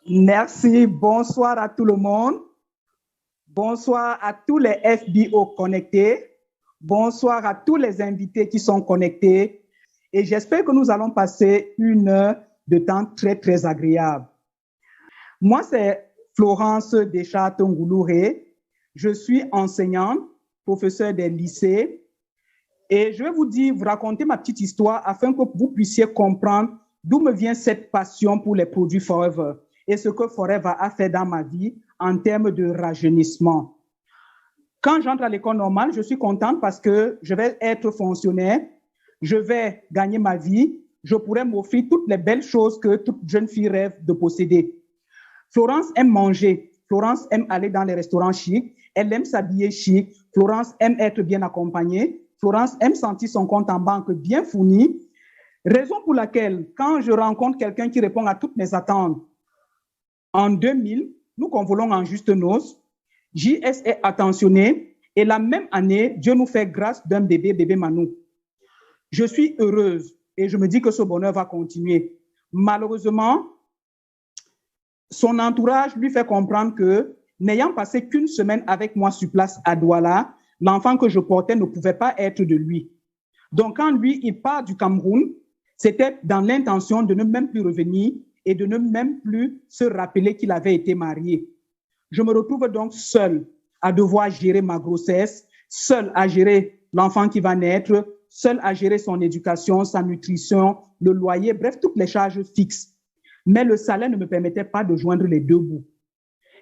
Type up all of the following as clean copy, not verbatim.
Merci. Bonsoir à tout le monde. Bonsoir à tous les FBO connectés. Bonsoir à tous les invités qui sont connectés. Et j'espère que nous allons passer une heure de temps très, très agréable. Moi, c'est Florence Deschartres-Ngoulouré. Je suis enseignante, professeure des lycées. Et je vais vous raconter ma petite histoire afin que vous puissiez comprendre d'où me vient cette passion pour les produits Forever et ce que Forever a fait dans ma vie en termes de rajeunissement. Quand j'entre à l'école normale, je suis contente parce que je vais être fonctionnaire, je vais gagner ma vie, je pourrai m'offrir toutes les belles choses que toute jeune fille rêve de posséder. Florence aime manger, Florence aime aller dans les restaurants chics, elle aime s'habiller chic, Florence aime être bien accompagnée, Florence aime sentir son compte en banque bien fourni. Raison pour laquelle, quand je rencontre quelqu'un qui répond à toutes mes attentes, en 2000, nous convolons en juste noces, JS est attentionné et la même année, Dieu nous fait grâce d'un bébé Manou. Je suis heureuse et je me dis que ce bonheur va continuer. Malheureusement, son entourage lui fait comprendre que, n'ayant passé qu'une semaine avec moi sur place à Douala, l'enfant que je portais ne pouvait pas être de lui. Donc, quand lui, il part du Cameroun, c'était dans l'intention de ne même plus revenir et de ne même plus se rappeler qu'il avait été marié. Je me retrouve donc seule à devoir gérer ma grossesse, seule à gérer l'enfant qui va naître, seule à gérer son éducation, sa nutrition, le loyer, bref, toutes les charges fixes. Mais le salaire ne me permettait pas de joindre les deux bouts.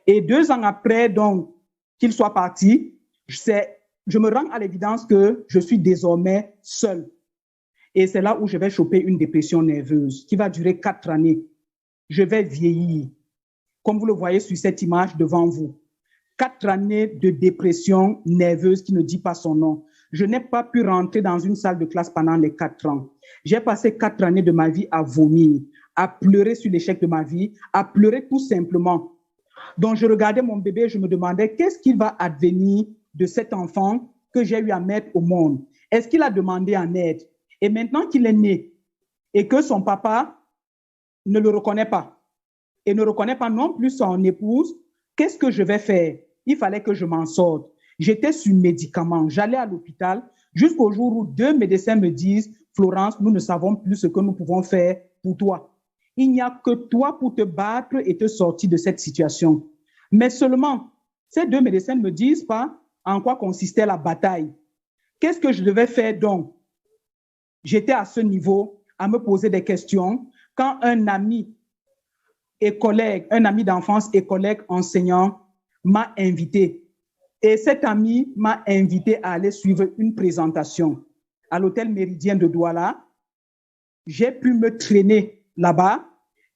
Et 2 ans après, donc, qu'il soit parti, je me rends à l'évidence que je suis désormais seule. Et c'est là où je vais choper une dépression nerveuse qui va durer 4 années. Je vais vieillir, comme vous le voyez sur cette image devant vous. 4 années de dépression nerveuse qui ne dit pas son nom. Je n'ai pas pu rentrer dans une salle de classe pendant les 4 ans. J'ai passé 4 années de ma vie à vomir, à pleurer sur l'échec de ma vie, à pleurer tout simplement. Donc, je regardais mon bébé et je me demandais qu'est-ce qu'il va advenir de cet enfant que j'ai eu à mettre au monde. Est-ce qu'il a demandé en aide? Et maintenant qu'il est né et que son papa ne le reconnaît pas et ne reconnaît pas non plus son épouse, qu'est-ce que je vais faire? Il fallait que je m'en sorte. J'étais sur médicaments, j'allais à l'hôpital jusqu'au jour où 2 médecins me disent « Florence, nous ne savons plus ce que nous pouvons faire pour toi. Il n'y a que toi pour te battre et te sortir de cette situation. » Mais seulement, ces 2 médecins ne me disent pas en quoi consistait la bataille. Qu'est-ce que je devais faire donc? J'étais à ce niveau à me poser des questions quand un ami et collègue, un ami d'enfance et collègue enseignant m'a invité. Et cet ami m'a invité à aller suivre une présentation à l'hôtel Méridien de Douala. J'ai pu me traîner là-bas.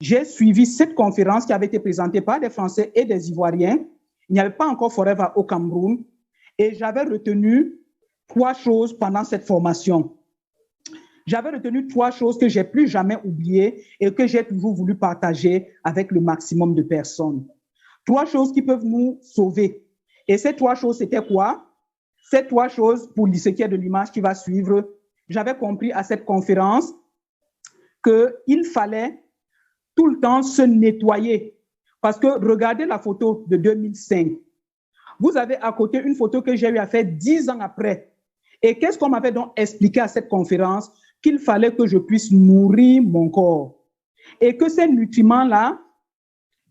J'ai suivi cette conférence qui avait été présentée par des Français et des Ivoiriens. Il n'y avait pas encore Forever au Cameroun. Et j'avais retenu 3 choses pendant cette formation. J'avais retenu 3 choses que j'ai plus jamais oubliées et que j'ai toujours voulu partager avec le maximum de personnes. 3 choses qui peuvent nous sauver. Et ces 3 choses, c'était quoi? Ces 3 choses, pour ce qui est de l'image qui va suivre, j'avais compris à cette conférence qu'il fallait tout le temps se nettoyer. Parce que regardez la photo de 2005. Vous avez à côté une photo que j'ai eu à faire 10 ans après. Et qu'est-ce qu'on m'avait donc expliqué à cette conférence? Qu'il fallait que je puisse nourrir mon corps. Et que ces nutriments-là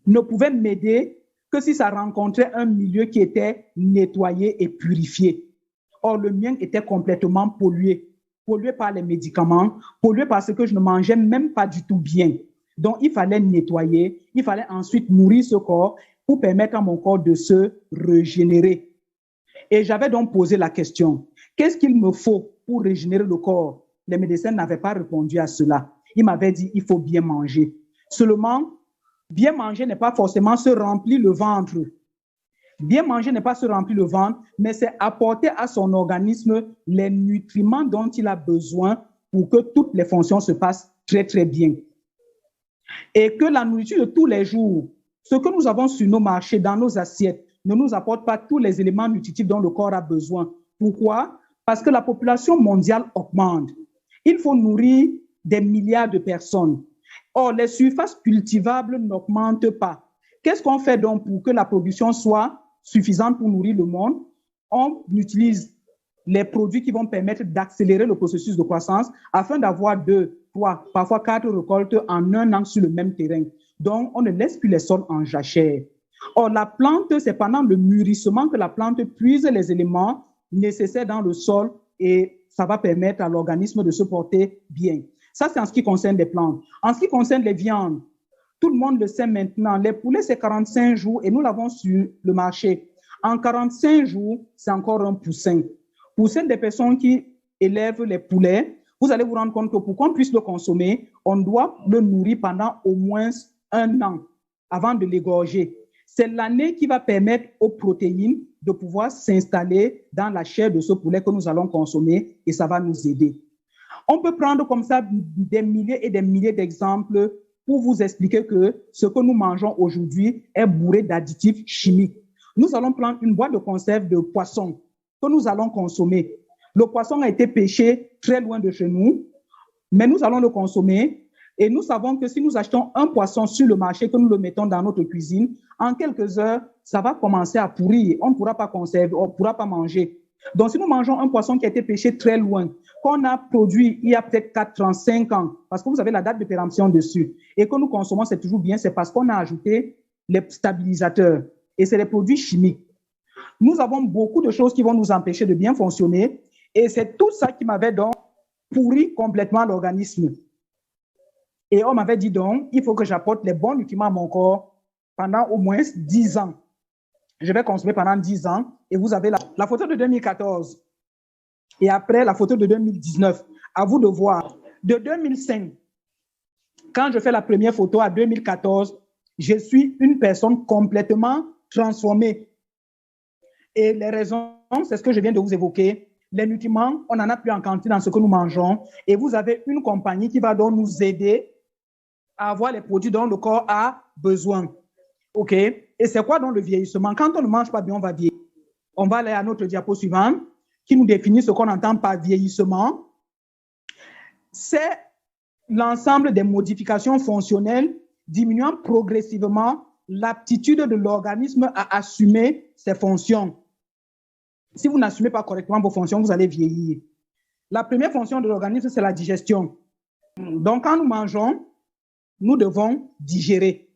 ne pouvaient m'aider que si ça rencontrait un milieu qui était nettoyé et purifié. Or, le mien était complètement pollué. Pollué par les médicaments, pollué parce que je ne mangeais même pas du tout bien. Donc, il fallait nettoyer, il fallait ensuite nourrir ce corps pour permettre à mon corps de se régénérer. Et j'avais donc posé la question, qu'est-ce qu'il me faut pour régénérer le corps? Les médecins n'avaient pas répondu à cela. Ils m'avaient dit, il faut bien manger. Seulement, bien manger n'est pas forcément se remplir le ventre. Bien manger n'est pas se remplir le ventre, mais c'est apporter à son organisme les nutriments dont il a besoin pour que toutes les fonctions se passent très, très bien. Et que la nourriture de tous les jours, ce que nous avons sur nos marchés, dans nos assiettes, ne nous apporte pas tous les éléments nutritifs dont le corps a besoin. Pourquoi? Parce que la population mondiale augmente. Il faut nourrir des milliards de personnes. Or, les surfaces cultivables n'augmentent pas. Qu'est-ce qu'on fait donc pour que la production soit suffisante pour nourrir le monde? On utilise les produits qui vont permettre d'accélérer le processus de croissance afin d'avoir 2, 3, parfois 4 récoltes en un an sur le même terrain. Donc, on ne laisse plus les sols en jachère. Or, la plante, c'est pendant le mûrissement que la plante puise les éléments nécessaires dans le sol et ça va permettre à l'organisme de se porter bien. Ça, c'est en ce qui concerne les plantes. En ce qui concerne les viandes, tout le monde le sait maintenant, les poulets, c'est 45 jours et nous l'avons sur le marché. En 45 jours, c'est encore un poussin. Pour celles des personnes qui élèvent les poulets, vous allez vous rendre compte que pour qu'on puisse le consommer, on doit le nourrir pendant au moins 1 an avant de l'égorger. C'est l'année qui va permettre aux protéines de pouvoir s'installer dans la chair de ce poulet que nous allons consommer et ça va nous aider. On peut prendre comme ça des milliers et des milliers d'exemples pour vous expliquer que ce que nous mangeons aujourd'hui est bourré d'additifs chimiques. Nous allons prendre une boîte de conserve de poisson que nous allons consommer. Le poisson a été pêché très loin de chez nous, mais nous allons le consommer. Et nous savons que si nous achetons un poisson sur le marché, que nous le mettons dans notre cuisine, en quelques heures, ça va commencer à pourrir. On ne pourra pas conserver, on ne pourra pas manger. Donc, si nous mangeons un poisson qui a été pêché très loin, qu'on a produit il y a peut-être 4 ans, 5 ans, parce que vous avez la date de péremption dessus, et que nous consommons, c'est toujours bien, c'est parce qu'on a ajouté les stabilisateurs. Et c'est les produits chimiques. Nous avons beaucoup de choses qui vont nous empêcher de bien fonctionner. Et c'est tout ça qui m'avait donc pourri complètement l'organisme. Et on m'avait dit donc, il faut que j'apporte les bons nutriments à mon corps pendant au moins 10 ans. Je vais consommer pendant 10 ans. Et vous avez la photo de 2014. Et après, la photo de 2019. À vous de voir. De 2005, quand je fais la première photo à 2014, je suis une personne complètement transformée. Et les raisons, c'est ce que je viens de vous évoquer. Les nutriments, on n'en a plus en quantité dans ce que nous mangeons. Et vous avez une compagnie qui va donc nous aider à avoir les produits dont le corps a besoin. OK? Et c'est quoi donc le vieillissement? Quand on ne mange pas bien, on va vieillir. On va aller à notre diapo suivante qui nous définit ce qu'on entend par vieillissement. C'est l'ensemble des modifications fonctionnelles diminuant progressivement l'aptitude de l'organisme à assumer ses fonctions. Si vous n'assumez pas correctement vos fonctions, vous allez vieillir. La première fonction de l'organisme, c'est la digestion. Donc, quand nous mangeons, nous devons digérer.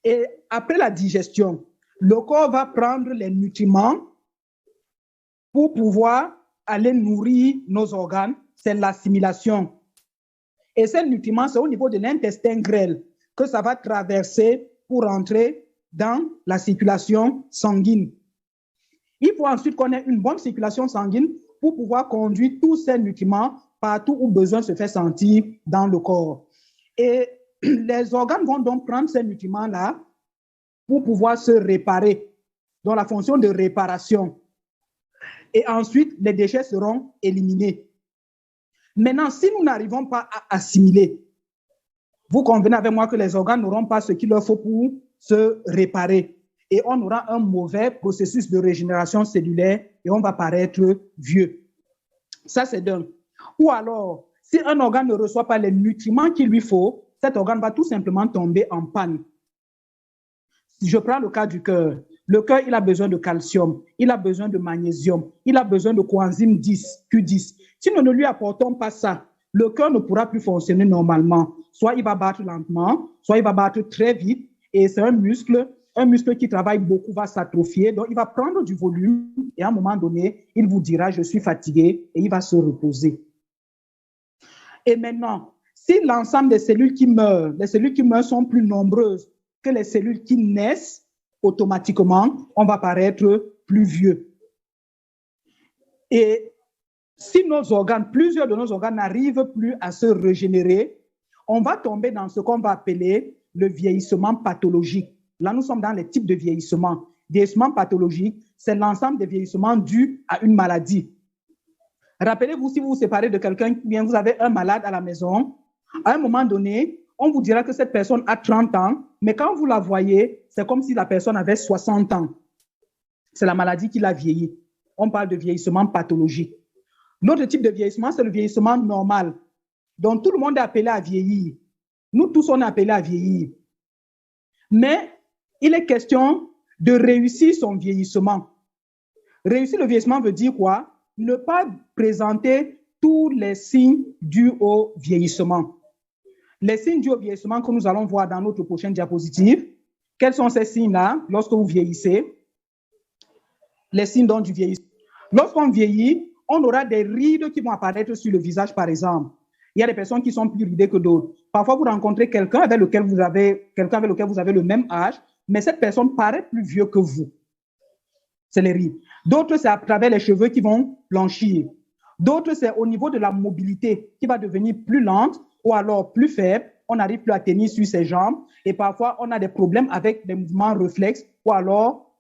Et après la digestion, le corps va prendre les nutriments pour pouvoir aller nourrir nos organes. C'est l'assimilation. Et ces nutriments, c'est au niveau de l'intestin grêle que ça va traverser pour entrer dans la circulation sanguine. Il faut ensuite qu'on ait une bonne circulation sanguine pour pouvoir conduire tous ces nutriments partout où besoin se fait sentir dans le corps. Et les organes vont donc prendre ces nutriments-là pour pouvoir se réparer, dans la fonction de réparation. Et ensuite, les déchets seront éliminés. Maintenant, si nous n'arrivons pas à assimiler, vous convenez avec moi que les organes n'auront pas ce qu'il leur faut pour se réparer. Et on aura un mauvais processus de régénération cellulaire et on va paraître vieux. Ça, c'est d'un. Ou alors, si un organe ne reçoit pas les nutriments qu'il lui faut, cet organe va tout simplement tomber en panne. Si je prends le cas du cœur, le cœur, il a besoin de calcium, il a besoin de magnésium, il a besoin de coenzyme 10, Q10. Si nous ne lui apportons pas ça, le cœur ne pourra plus fonctionner normalement. Soit il va battre lentement, soit il va battre très vite. Et c'est un muscle qui travaille beaucoup va s'atrophier. Donc, il va prendre du volume et à un moment donné, il vous dira « je suis fatigué » et il va se reposer. Et maintenant, si l'ensemble des cellules qui meurent, les cellules qui meurent sont plus nombreuses que les cellules qui naissent, automatiquement, on va paraître plus vieux. Et si plusieurs de nos organes n'arrivent plus à se régénérer, on va tomber dans ce qu'on va appeler le vieillissement pathologique. Là, nous sommes dans les types de vieillissement. Vieillissement pathologique, c'est l'ensemble des vieillissements dus à une maladie. Rappelez-vous, si vous vous séparez de quelqu'un, bien vous avez un malade à la maison, à un moment donné, on vous dira que cette personne a 30 ans, mais quand vous la voyez, c'est comme si la personne avait 60 ans. C'est la maladie qui l'a vieilli. On parle de vieillissement pathologique. L'autre type de vieillissement, c'est le vieillissement normal. Donc, tout le monde est appelé à vieillir. Nous tous, on est appelés à vieillir. Mais il est question de réussir son vieillissement. Réussir le vieillissement veut dire quoi? Ne pas présenter tous les signes dus au vieillissement. Les signes dus au vieillissement que nous allons voir dans notre prochaine diapositive. Quels sont ces signes-là lorsque vous vieillissez? Les signes donc du vieillissement. Lorsqu'on vieillit, on aura des rides qui vont apparaître sur le visage, par exemple. Il y a des personnes qui sont plus ridées que d'autres. Parfois, vous rencontrez quelqu'un avec lequel vous avez le même âge, mais cette personne paraît plus vieux que vous. C'est les rides. D'autres, c'est à travers les cheveux qui vont blanchir. D'autres, c'est au niveau de la mobilité qui va devenir plus lente ou alors plus faible. On n'arrive plus à tenir sur ses jambes et parfois, on a des problèmes avec des mouvements réflexes ou alors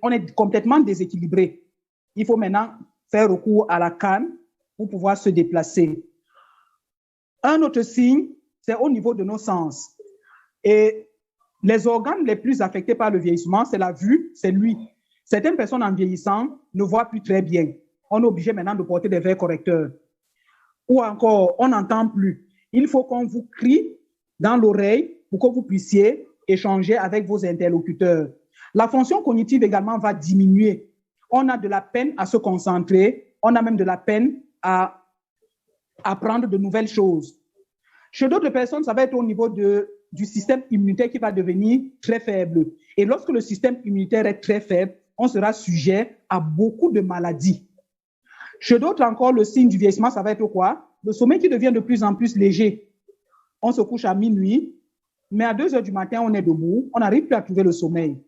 on est complètement déséquilibré. Il faut maintenant faire recours à la canne pour pouvoir se déplacer. Un autre signe, c'est au niveau de nos sens. Et les organes les plus affectés par le vieillissement, c'est la vue, c'est l'ouïe. Certaines personnes en vieillissant ne voient plus très bien. On est obligé maintenant de porter des verres correcteurs. Ou encore, on n'entend plus. Il faut qu'on vous crie dans l'oreille pour que vous puissiez échanger avec vos interlocuteurs. La fonction cognitive également va diminuer. On a de la peine à se concentrer. On a même de la peine à apprendre de nouvelles choses. Chez d'autres personnes, ça va être au niveau du système immunitaire qui va devenir très faible. Et lorsque le système immunitaire est très faible, on sera sujet à beaucoup de maladies. Chez d'autres encore, le signe du vieillissement, ça va être quoi? Le sommeil qui devient de plus en plus léger. On se couche à minuit, mais à 2 heures du matin, on est debout, on n'arrive plus à trouver le sommeil.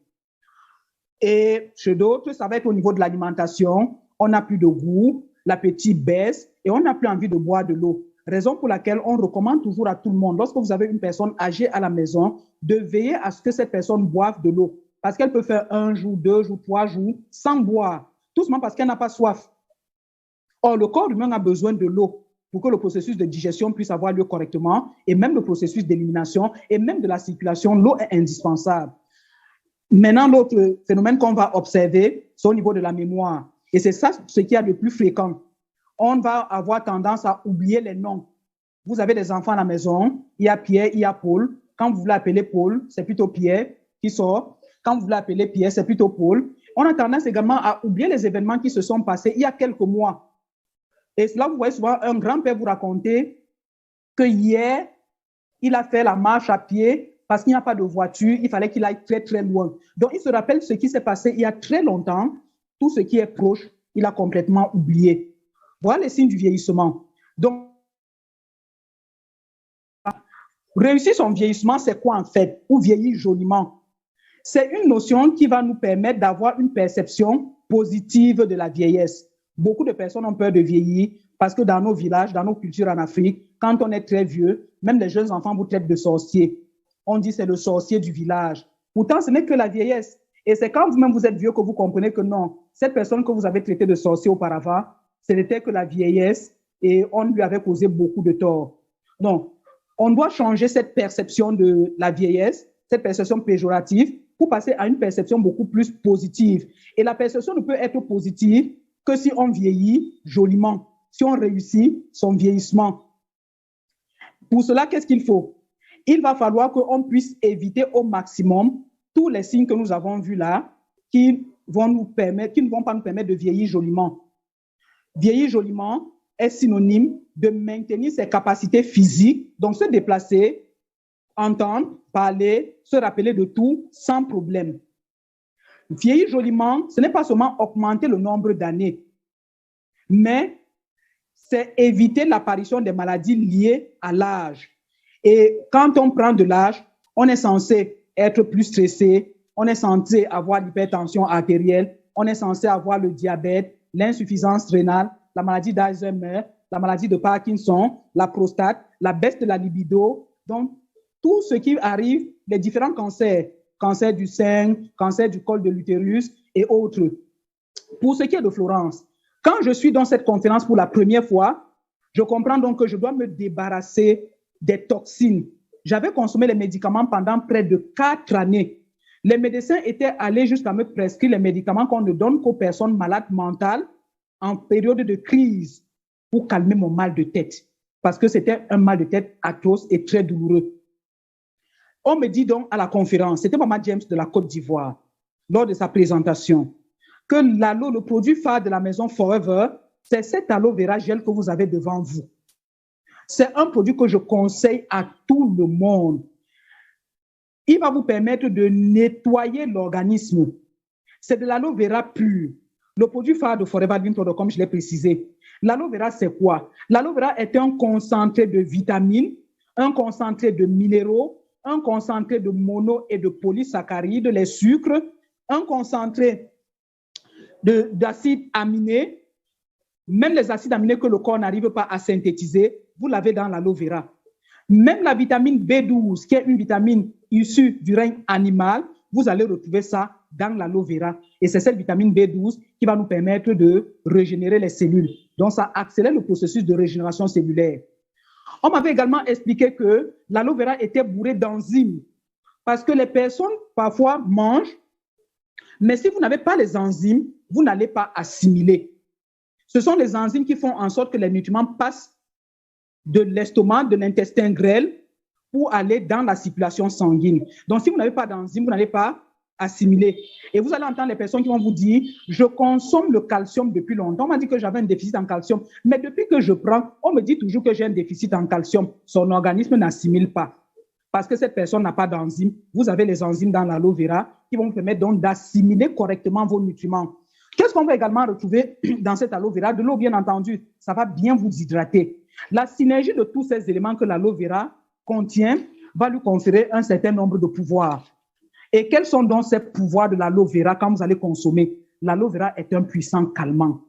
Et chez d'autres, ça va être au niveau de l'alimentation, on n'a plus de goût, l'appétit baisse et on n'a plus envie de boire de l'eau. Raison pour laquelle on recommande toujours à tout le monde, lorsque vous avez une personne âgée à la maison, de veiller à ce que cette personne boive de l'eau. Parce qu'elle peut faire 1 jour, 2 jours, 3 jours sans boire, tout simplement parce qu'elle n'a pas soif. Or, le corps humain a besoin de l'eau pour que le processus de digestion puisse avoir lieu correctement et même le processus d'élimination et même de la circulation, l'eau est indispensable. Maintenant, l'autre phénomène qu'on va observer, c'est au niveau de la mémoire. Et c'est ça ce qui est le plus fréquent. On va avoir tendance à oublier les noms. Vous avez des enfants à la maison, il y a Pierre, il y a Paul. Quand vous voulez appeler Paul, c'est plutôt Pierre qui sort. Quand vous voulez appeler Pierre, c'est plutôt Paul. On a tendance également à oublier les événements qui se sont passés il y a quelques mois. Et là, vous voyez souvent un grand-père vous raconter que hier, il a fait la marche à pied parce qu'il n'y a pas de voiture, il fallait qu'il aille très, très loin. Donc, il se rappelle ce qui s'est passé il y a très longtemps. Tout ce qui est proche, il a complètement oublié. Voilà les signes du vieillissement. Donc, réussir son vieillissement, c'est quoi en fait? Ou vieillir joliment? C'est une notion qui va nous permettre d'avoir une perception positive de la vieillesse. Beaucoup de personnes ont peur de vieillir parce que dans nos villages, dans nos cultures en Afrique, quand on est très vieux, même les jeunes enfants vous traitent de sorcier. On dit c'est le sorcier du village. Pourtant, ce n'est que la vieillesse. Et c'est quand vous-même vous êtes vieux que vous comprenez que non, cette personne que vous avez traitée de sorcier auparavant, ce n'était que la vieillesse et on lui avait causé beaucoup de tort. Donc, on doit changer cette perception de la vieillesse, cette perception péjorative, pour passer à une perception beaucoup plus positive. Et la perception ne peut être positive que si on vieillit joliment, si on réussit son vieillissement. Pour cela, qu'est-ce qu'il faut? Il va falloir qu'on puisse éviter au maximum tous les signes que nous avons vus là qui ne vont pas nous permettre de vieillir joliment. Vieillir joliment est synonyme de maintenir ses capacités physiques, donc se déplacer, entendre, parler, se rappeler de tout sans problème. Vieillir joliment, ce n'est pas seulement augmenter le nombre d'années, mais c'est éviter l'apparition des maladies liées à l'âge. Et quand on prend de l'âge, on est censé être plus stressé, on est censé avoir l'hypertension artérielle, on est censé avoir le diabète, l'insuffisance rénale, la maladie d'Alzheimer, la maladie de Parkinson, la prostate, la baisse de la libido. Donc, tout ce qui arrive, les différents cancers, cancer du sein, cancer du col de l'utérus et autres. Pour ce qui est de Florence, quand je suis dans cette conférence pour la première fois, je comprends donc que je dois me débarrasser des toxines. J'avais consommé les médicaments pendant près de 4 années. Les médecins étaient allés jusqu'à me prescrire les médicaments qu'on ne donne qu'aux personnes malades mentales en période de crise pour calmer mon mal de tête. parce que c'était un mal de tête atroce et très douloureux. On me dit donc à la conférence, c'était Maman James de la Côte d'Ivoire, lors de sa présentation, que l'aloe, le produit phare de la maison Forever, c'est cet aloe vera gel que vous avez devant vous. C'est un produit que je conseille à tout le monde. Il va vous permettre de nettoyer l'organisme. C'est de l'aloe vera pur. Le produit phare de Forever Living Product, comme je l'ai précisé. L'aloe vera, c'est quoi? L'aloe vera est un concentré de vitamines, un concentré de minéraux, un concentré de mono et de polysaccharides, les sucres, un concentré d'acides aminés, même les acides aminés que le corps n'arrive pas à synthétiser, vous l'avez dans l'aloe vera. Même la vitamine B12, qui est une vitamine issue du règne animal, vous allez retrouver ça dans l'aloe vera. Et c'est cette vitamine B12 qui va nous permettre de régénérer les cellules. Donc, ça accélère le processus de régénération cellulaire. On m'avait également expliqué que l'aloe vera était bourré d'enzymes parce que les personnes, parfois, mangent, mais si vous n'avez pas les enzymes, vous n'allez pas assimiler. Ce sont les enzymes qui font en sorte que les nutriments passent de l'estomac, de l'intestin grêle, pour aller dans la circulation sanguine. Donc, si vous n'avez pas d'enzymes, vous n'allez pas assimiler. Et vous allez entendre les personnes qui vont vous dire, je consomme le calcium depuis longtemps. On m'a dit que j'avais un déficit en calcium. Mais depuis que je prends, on me dit toujours que j'ai un déficit en calcium. Son organisme n'assimile pas. Parce que cette personne n'a pas d'enzymes. Vous avez les enzymes dans l'aloe vera qui vont vous permettre donc d'assimiler correctement vos nutriments. Qu'est-ce qu'on va également retrouver dans cette aloe vera? De l'eau, bien entendu. Ça va bien vous hydrater. La synergie de tous ces éléments que l'aloe vera contient va lui conférer un certain nombre de pouvoirs. Et quels sont donc ces pouvoirs de l'aloe vera quand vous allez consommer? L'aloe vera est un puissant calmant.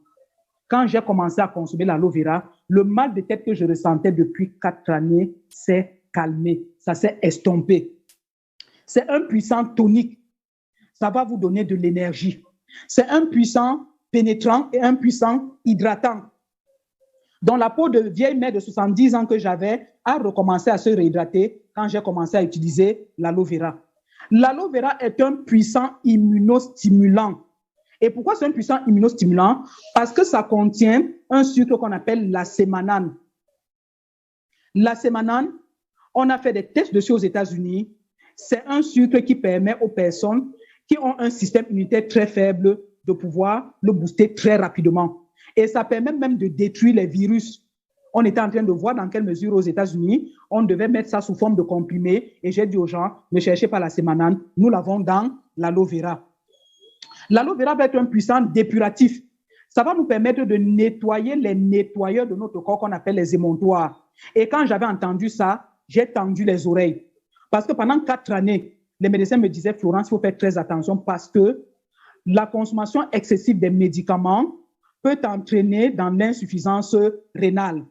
Quand j'ai commencé à consommer l'aloe vera, le mal de tête que je ressentais depuis 4 années s'est calmé, ça s'est estompé. C'est un puissant tonique. Ça va vous donner de l'énergie. C'est un puissant pénétrant et un puissant hydratant. Donc, la peau de vieille mère de 70 ans que j'avais a recommencé à se réhydrater quand j'ai commencé à utiliser l'aloe vera. L'aloe vera est un puissant immunostimulant. Et pourquoi c'est un puissant immunostimulant? Parce que ça contient un sucre qu'on appelle la sémanane. La sémanane, on a fait des tests dessus aux États-Unis. C'est un sucre qui permet aux personnes qui ont un système immunitaire très faible de pouvoir le booster très rapidement. Et ça permet même de détruire les virus. On était en train de voir dans quelle mesure aux États-Unis, on devait mettre ça sous forme de comprimé. Et j'ai dit aux gens, ne cherchez pas la sémanane, nous l'avons dans l'aloe vera. L'aloe vera va être un puissant dépuratif. Ça va nous permettre de nettoyer les nettoyeurs de notre corps qu'on appelle les émontoires. Et quand j'avais entendu ça, j'ai tendu les oreilles. Parce que pendant 4 années, les médecins me disaient, Florence, il faut faire très attention parce que la consommation excessive des médicaments peut entraîner dans l'insuffisance rénale.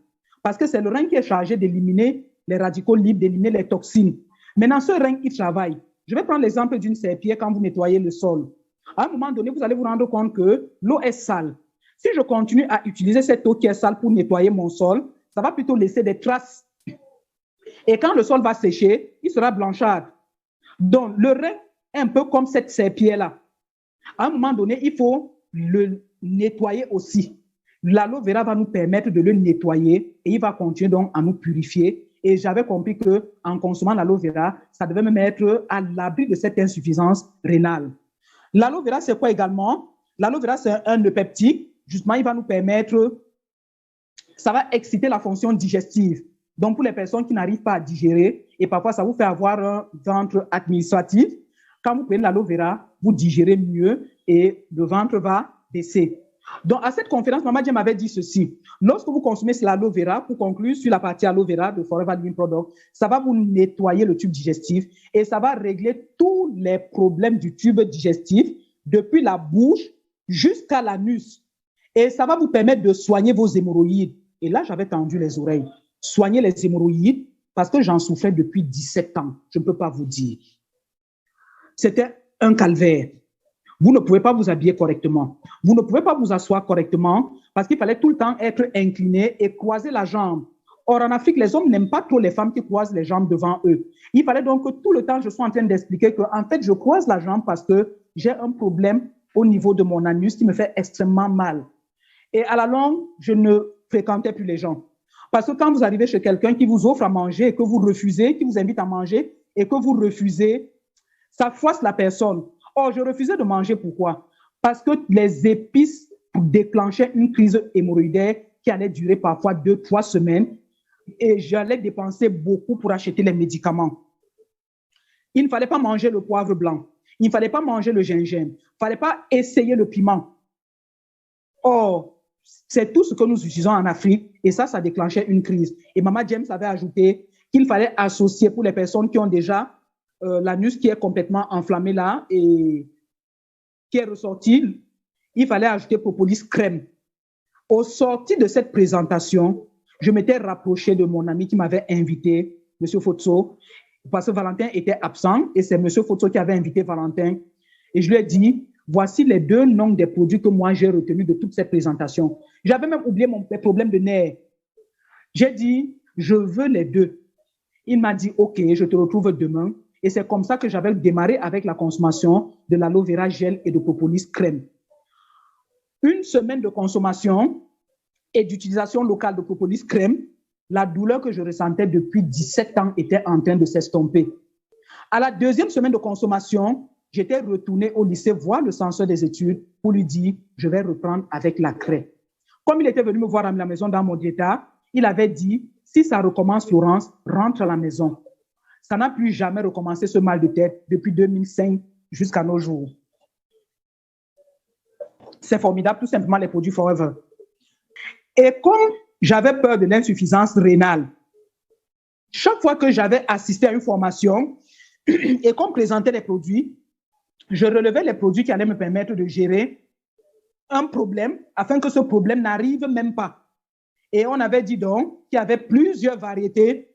Parce que c'est le rein qui est chargé d'éliminer les radicaux libres, d'éliminer les toxines. Maintenant, ce rein, il travaille. Je vais prendre l'exemple d'une serpillière quand vous nettoyez le sol. À un moment donné, vous allez vous rendre compte que l'eau est sale. Si je continue à utiliser cette eau qui est sale pour nettoyer mon sol, ça va plutôt laisser des traces. Et quand le sol va sécher, il sera blanchâtre. Donc, le rein est un peu comme cette serpillière-là. À un moment donné, il faut le nettoyer aussi. L'aloe vera va nous permettre de le nettoyer et il va continuer donc à nous purifier. Et j'avais compris qu'en consommant l'aloe vera, ça devait me mettre à l'abri de cette insuffisance rénale. L'aloe vera, c'est quoi également? L'aloe vera, c'est un peptide. Justement, il va nous permettre, ça va exciter la fonction digestive. Donc, pour les personnes qui n'arrivent pas à digérer, et parfois ça vous fait avoir un ventre administratif, quand vous prenez l'aloe vera, vous digérez mieux et le ventre va baisser. Donc, à cette conférence, Maman Dieu m'avait dit ceci. Lorsque vous consommez l'aloe vera, pour conclure sur la partie aloe vera de Forever Living Product, ça va vous nettoyer le tube digestif et ça va régler tous les problèmes du tube digestif, depuis la bouche jusqu'à l'anus. Et ça va vous permettre de soigner vos hémorroïdes. Et là, j'avais tendu les oreilles. Soigner les hémorroïdes, parce que j'en souffrais depuis 17 ans. Je ne peux pas vous dire. C'était un calvaire. Vous ne pouvez pas vous habiller correctement. Vous ne pouvez pas vous asseoir correctement parce qu'il fallait tout le temps être incliné et croiser la jambe. Or, en Afrique, les hommes n'aiment pas trop les femmes qui croisent les jambes devant eux. Il fallait donc que tout le temps, je sois en train d'expliquer que, en fait, je croise la jambe parce que j'ai un problème au niveau de mon anus qui me fait extrêmement mal. Et à la longue, je ne fréquentais plus les gens. Parce que quand vous arrivez chez quelqu'un qui vous offre à manger et que vous refusez, qui vous invite à manger et que vous refusez, ça froisse la personne. Or, je refusais de manger, pourquoi? Parce que les épices déclenchaient une crise hémorroïdaire qui allait durer parfois 2-3 semaines et j'allais dépenser beaucoup pour acheter les médicaments. Il ne fallait pas manger le poivre blanc. Il ne fallait pas manger le gingembre. Il ne fallait pas essayer le piment. Or, c'est tout ce que nous utilisons en Afrique et ça déclenchait une crise. Et Mama James avait ajouté qu'il fallait associer pour les personnes qui ont déjà l'anus qui est complètement enflammé là et qui est ressorti, il fallait ajouter propolis crème. Au sorti de cette présentation, je m'étais rapproché de mon ami qui m'avait invité, M. Fotso, parce que Valentin était absent et c'est M. Fotso qui avait invité Valentin. Et je lui ai dit, voici les 2 noms des produits que moi j'ai retenus de toute cette présentation. J'avais même oublié mes problèmes de nerfs. J'ai dit, je veux les 2. Il m'a dit, OK, je te retrouve demain. Et c'est comme ça que j'avais démarré avec la consommation de l'aloe vera gel et de propolis crème. Une semaine de consommation et d'utilisation locale de propolis crème, la douleur que je ressentais depuis 17 ans était en train de s'estomper. À la 2e semaine de consommation, j'étais retourné au lycée voir le censeur des études pour lui dire « je vais reprendre avec la craie ». Comme il était venu me voir à la maison dans mon état, il avait dit « si ça recommence, Florence, rentre à la maison ». Ça n'a plus jamais recommencé ce mal de tête depuis 2005 jusqu'à nos jours. C'est formidable, tout simplement les produits Forever. Et comme j'avais peur de l'insuffisance rénale, chaque fois que j'avais assisté à une formation et qu'on présentait les produits, je relevais les produits qui allaient me permettre de gérer un problème afin que ce problème n'arrive même pas. Et on avait dit donc qu'il y avait plusieurs variétés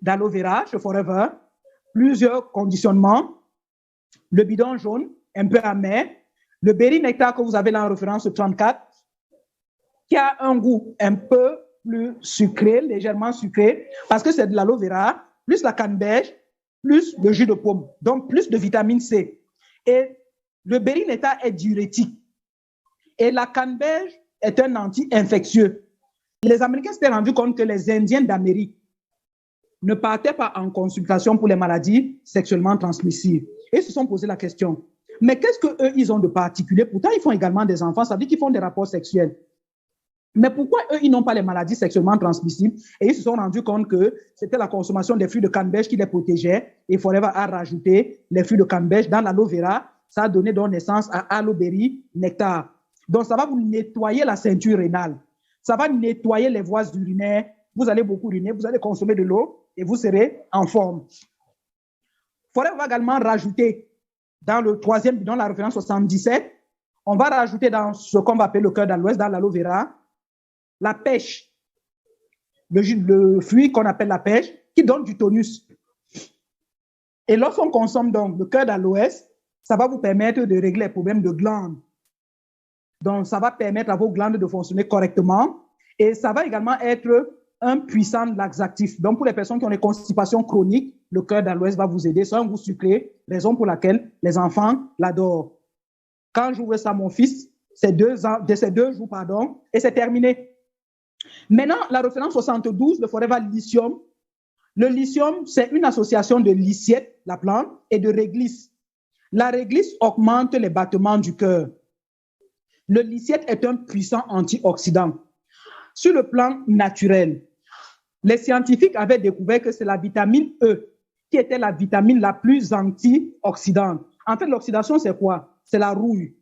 d'aloe vera chez Forever, plusieurs conditionnements, le bidon jaune, un peu amer, le berry nectar que vous avez là en référence 34, qui a un goût un peu plus sucré, légèrement sucré, parce que c'est de l'aloe vera, plus la canneberge, plus le jus de pomme, donc plus de vitamine C. Et le berry nectar est diurétique. Et la canneberge est un anti-infectieux. Les Américains s'étaient rendus compte que les Indiens d'Amérique ne partaient pas en consultation pour les maladies sexuellement transmissibles. Et ils se sont posé la question, mais qu'est-ce qu'eux, ils ont de particulier? Pourtant, ils font également des enfants, ça veut dire qu'ils font des rapports sexuels. Mais pourquoi eux, ils n'ont pas les maladies sexuellement transmissibles? Et ils se sont rendus compte que c'était la consommation des fruits de canneberge qui les protégeait. Et Forever a rajouté les fruits de canneberge dans l'aloe vera. Ça a donné donc naissance à aloe berry nectar. Donc, ça va vous nettoyer la ceinture rénale. Ça va nettoyer les voies urinaires. Vous allez beaucoup uriner, vous allez consommer de l'eau et vous serez en forme. Forever va également rajouter dans le 3e, dans la référence 77, on va rajouter dans ce qu'on va appeler le cœur d'aloès, dans l'aloe vera, la pêche, le fruit qu'on appelle la pêche, qui donne du tonus. Et lorsqu'on consomme donc le cœur d'aloès, ça va vous permettre de régler les problèmes de glandes. Donc, ça va permettre à vos glandes de fonctionner correctement et ça va également être un puissant laxatif. Donc, pour les personnes qui ont des constipations chroniques, le cœur d'aloès va vous aider. C'est un goût sucré, raison pour laquelle les enfants l'adorent. Quand j'ouvre ça à mon fils, c'est 2 jours, et c'est terminé. Maintenant, la référence 72, le Forever Lithium. Le lithium, c'est une association de lyciette, la plante, et de réglisse. La réglisse augmente les battements du cœur. Le lyciette est un puissant antioxydant. Sur le plan naturel, les scientifiques avaient découvert que c'est la vitamine E qui était la vitamine la plus antioxydante. En fait, l'oxydation, c'est quoi? C'est la rouille.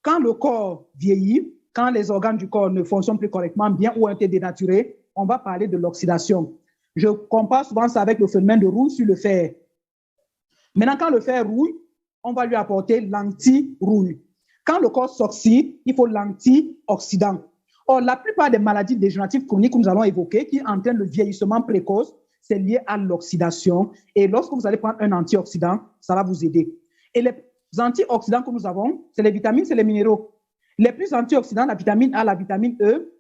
Quand le corps vieillit, quand les organes du corps ne fonctionnent plus correctement bien ou ont été dénaturés, on va parler de l'oxydation. Je compare souvent ça avec le phénomène de rouille sur le fer. Maintenant, quand le fer rouille, on va lui apporter l'anti-rouille. Quand le corps s'oxyde, il faut l'antioxydant. Or, la plupart des maladies dégénératives chroniques que nous allons évoquer, qui entraînent le vieillissement précoce, c'est lié à l'oxydation. Et lorsque vous allez prendre un antioxydant, ça va vous aider. Et les antioxydants que nous avons, c'est les vitamines, c'est les minéraux. Les plus antioxydants, la vitamine A, la vitamine E,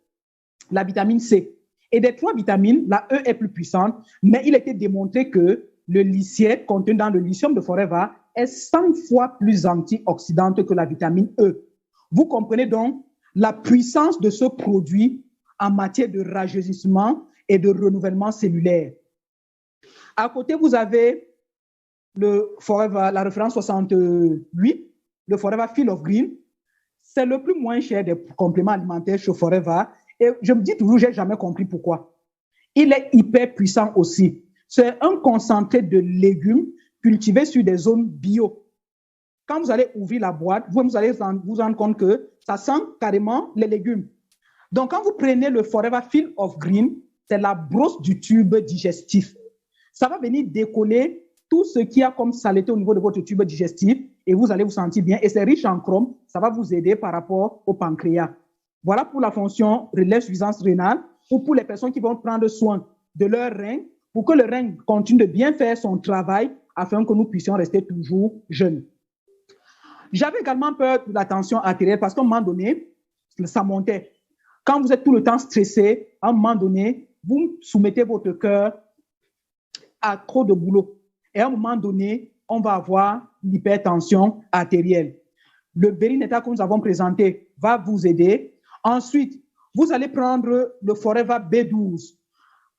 la vitamine C. Et des 3 vitamines, la E est plus puissante, mais il a été démontré que le lyciette contenu dans le lithium de Forever est 100 fois plus antioxydante que la vitamine E. Vous comprenez donc la puissance de ce produit en matière de rajeunissement et de renouvellement cellulaire. À côté, vous avez le Forever, la référence 68, le Forever Field of Green. C'est le plus moins cher des compléments alimentaires chez Forever. Et je me dis toujours, je n'ai jamais compris pourquoi. Il est hyper puissant aussi. C'est un concentré de légumes cultivés sur des zones bio. Quand vous allez ouvrir la boîte, vous allez vous rendre compte que ça sent carrément les légumes. Donc, quand vous prenez le Forever Field of Green, c'est la brosse du tube digestif. Ça va venir décoller tout ce qui a comme saleté au niveau de votre tube digestif et vous allez vous sentir bien. Et c'est riche en chrome, ça va vous aider par rapport au pancréas. Voilà pour la fonction l'insuffisance rénale ou pour les personnes qui vont prendre soin de leur rein pour que le rein continue de bien faire son travail afin que nous puissions rester toujours jeunes. J'avais également peur de la tension artérielle parce qu'à un moment donné, ça montait. Quand vous êtes tout le temps stressé, à un moment donné, vous soumettez votre cœur à trop de boulot. Et à un moment donné, on va avoir l'hypertension artérielle. Le Bérinetta que nous avons présenté va vous aider. Ensuite, vous allez prendre le Forever B12.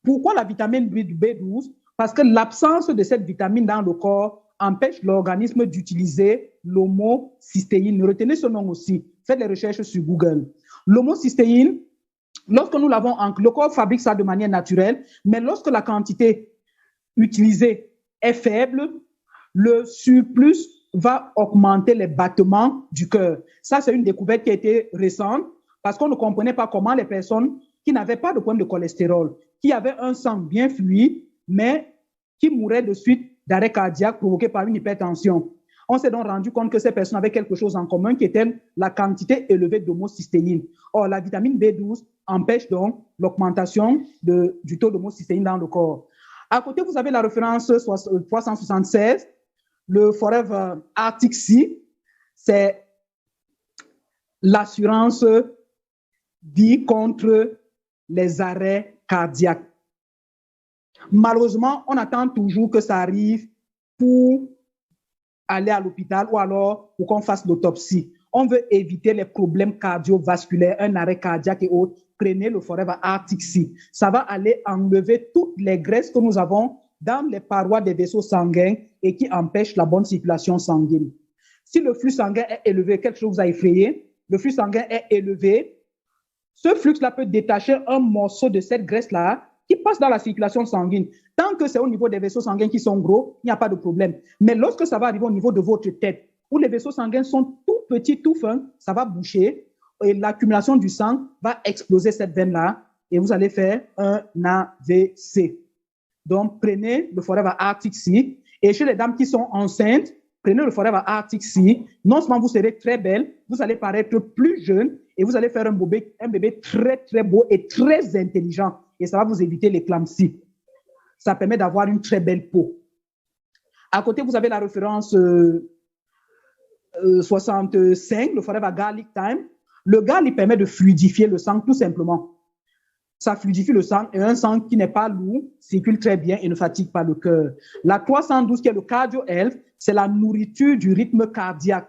Pourquoi la vitamine B12? Parce que l'absence de cette vitamine dans le corps empêche l'organisme d'utiliser l'homocystéine. Retenez ce nom aussi. Faites des recherches sur Google. L'homocystéine, lorsque nous l'avons, le corps fabrique ça de manière naturelle, mais lorsque la quantité utilisée est faible, le surplus va augmenter les battements du cœur. Ça, c'est une découverte qui a été récente parce qu'on ne comprenait pas comment les personnes qui n'avaient pas de problème de cholestérol, qui avaient un sang bien fluide, mais qui mouraient de suite d'arrêt cardiaque provoqué par une hypertension. On s'est donc rendu compte que ces personnes avaient quelque chose en commun qui était la quantité élevée d'homocystéine. Or, la vitamine B12 empêche donc l'augmentation du taux d'homocystéine dans le corps. À côté, vous avez la référence 376, le Forever Arctic Sea, c'est l'assurance vie contre les arrêts cardiaques. Malheureusement, on attend toujours que ça arrive pour aller à l'hôpital ou alors pour qu'on fasse l'autopsie. On veut éviter les problèmes cardiovasculaires, un arrêt cardiaque et autres. Prenez le Forever Arctic Sea. Ça va aller enlever toutes les graisses que nous avons dans les parois des vaisseaux sanguins et qui empêchent la bonne circulation sanguine. Si le flux sanguin est élevé, quelque chose vous a effrayé, le flux sanguin est élevé, ce flux-là peut détacher un morceau de cette graisse-là qui passe dans la circulation sanguine. Tant que c'est au niveau des vaisseaux sanguins qui sont gros, il n'y a pas de problème. Mais lorsque ça va arriver au niveau de votre tête, où les vaisseaux sanguins sont tout petits, tout fins, ça va boucher et l'accumulation du sang va exploser cette veine-là et vous allez faire un AVC. Donc, prenez le Forever Arctic Sea et chez les dames qui sont enceintes, prenez le Forever Arctic Sea. Non seulement vous serez très belle, vous allez paraître plus jeune et vous allez faire un bébé très, très beau et très intelligent. Et ça va vous éviter l'éclampsie. Ça permet d'avoir une très belle peau. À côté, vous avez la référence 65, le Forever Garlic Thyme. Le garlic permet de fluidifier le sang tout simplement. Ça fluidifie le sang et un sang qui n'est pas lourd circule très bien et ne fatigue pas le cœur. La 312 qui est le Cardio Health, c'est la nourriture du rythme cardiaque.